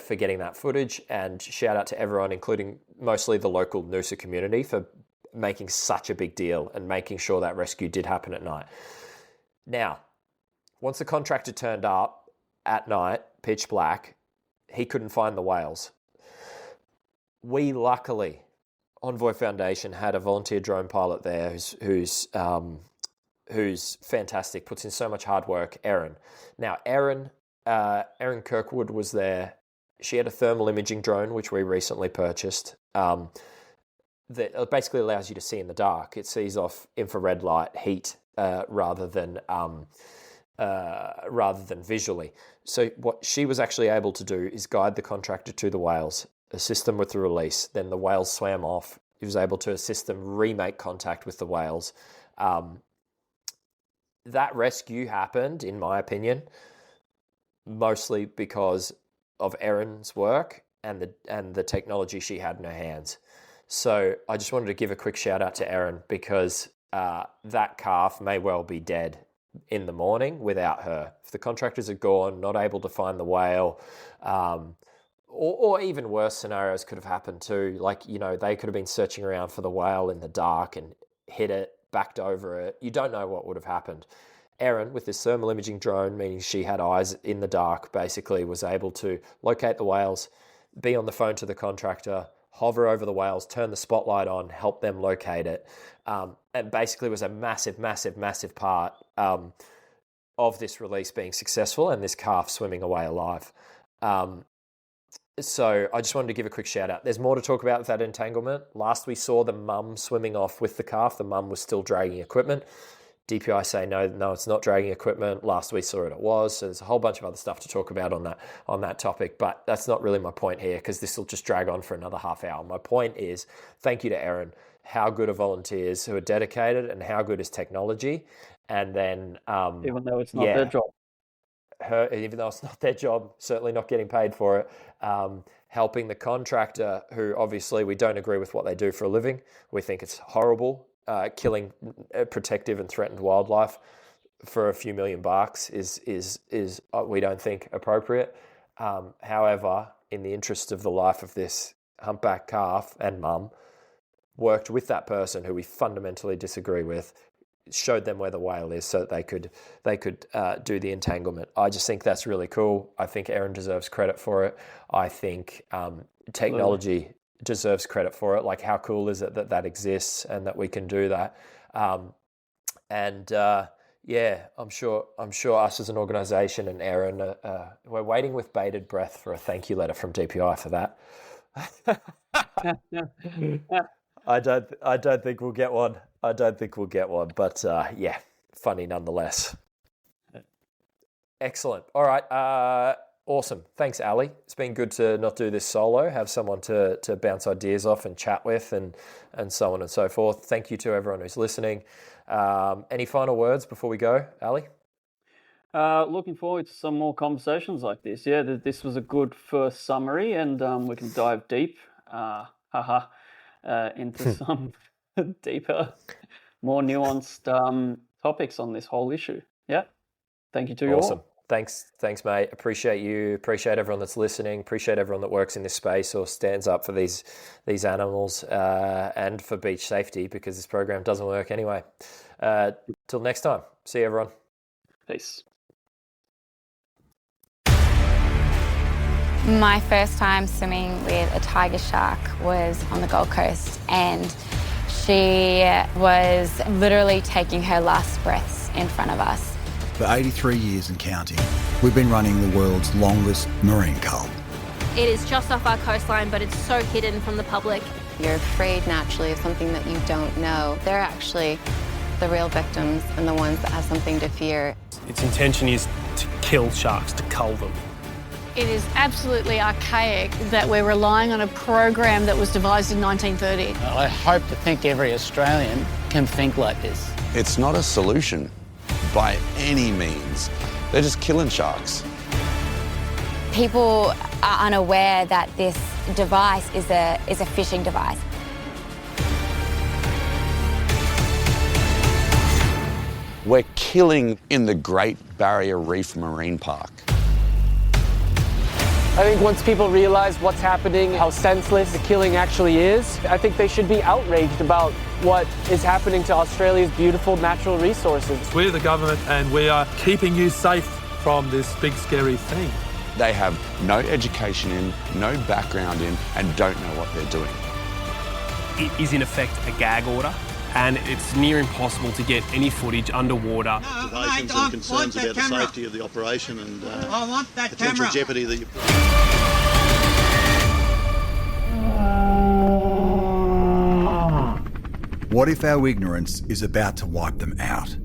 for getting that footage, and shout out to everyone, including mostly the local Noosa community, for making such a big deal and making sure that rescue did happen at night. Now, once the contractor turned up at night, pitch black, he couldn't find the whales. We luckily, Envoy Foundation had a volunteer drone pilot there who's fantastic, puts in so much hard work, Erin. Now, Erin Kirkwood was there. She had a thermal imaging drone, which we recently purchased, that basically allows you to see in the dark. It sees off infrared light, heat, rather than visually. So what she was actually able to do is guide the contractor to the whales, assist them with the release. Then the whales swam off. He was able to assist them remake contact with the whales. That rescue happened, in my opinion, mostly because of Erin's work and the technology she had in her hands. So I just wanted to give a quick shout out to Erin, because that calf may well be dead in the morning without her. If the contractors are gone, not able to find the whale, or even worse scenarios could have happened too. Like, you know, they could have been searching around for the whale in the dark and hit it, backed over it. You don't know what would have happened. Erin, with this thermal imaging drone, meaning she had eyes in the dark, basically was able to locate the whales, be on the phone to the contractor, hover over the whales, turn the spotlight on, help them locate it, and basically was a massive part of this release being successful and this calf swimming away alive. So I just wanted to give a quick shout out. There's more to talk about with that entanglement. Last we saw the mum swimming off with the calf. The mum was still dragging equipment. DPI say no, it's not dragging equipment. Last we saw it was. So there's a whole bunch of other stuff to talk about on that topic. But that's not really my point here, because this will just drag on for another half hour. My point is, thank you to Erin. How good are volunteers who are dedicated, and how good is technology? And then even though it's not their job. Even though it's not their job, certainly not getting paid for it, helping the contractor, who obviously we don't agree with what they do for a living. We think it's horrible. Killing protective and threatened wildlife for a few $1,000,000 is we don't think appropriate. However, in the interest of the life of this humpback calf and mum, worked with that person who we fundamentally disagree with, showed them where the whale is so that they could do the entanglement. I just think that's really cool. I think Erin deserves credit for it. I think technology deserves credit for it. Like, how cool is it that that exists and that we can do that? Yeah, I'm sure us as an organisation and Erin, we're waiting with bated breath for a thank you letter from DPI for that. I don't think we'll get one. But yeah, funny nonetheless. Excellent. All right. Awesome. Thanks, Ali. It's been good to not do this solo, have someone to bounce ideas off and chat with and so on and so forth. Thank you to everyone who's listening. Any final words before we go, Ali? Looking forward to some more conversations like this. Yeah, this was a good first summary, and we can dive deep into some deeper, more nuanced topics on this whole issue. Yeah. Thank you to you all. Awesome. Thanks, mate. Appreciate you. Appreciate everyone that's listening. Appreciate everyone that works in this space or stands up for these animals and for beach safety, because this program doesn't work anyway. Till next time. See you, everyone. Peace. My first time swimming with a tiger shark was on the Gold Coast, and she was literally taking her last breaths in front of us. For 83 years and counting, we've been running the world's longest marine cull. It is just off our coastline, but it's so hidden from the public. You're afraid naturally of something that you don't know. They're actually the real victims and the ones that have something to fear. Its intention is to kill sharks, to cull them. It is absolutely archaic that we're relying on a program that was devised in 1930. I hope to think every Australian can think like this. It's not a solution by any means. They're just killing sharks. People are unaware that this device is a fishing device. We're killing in the Great Barrier Reef Marine Park. I think once people realize what's happening, how senseless the killing actually is, I think they should be outraged about what is happening to Australia's beautiful natural resources. We're the government and we are keeping you safe from this big scary thing. They have no education in, no background in, and don't know what they're doing. It is in effect a gag order, and it's near impossible to get any footage underwater. Observations and concerns about the safety of the operation and I want that potential camera. jeopardy that you... What if our ignorance is about to wipe them out?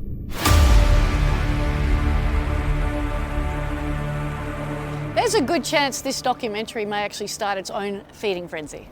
There's a good chance this documentary may actually start its own feeding frenzy.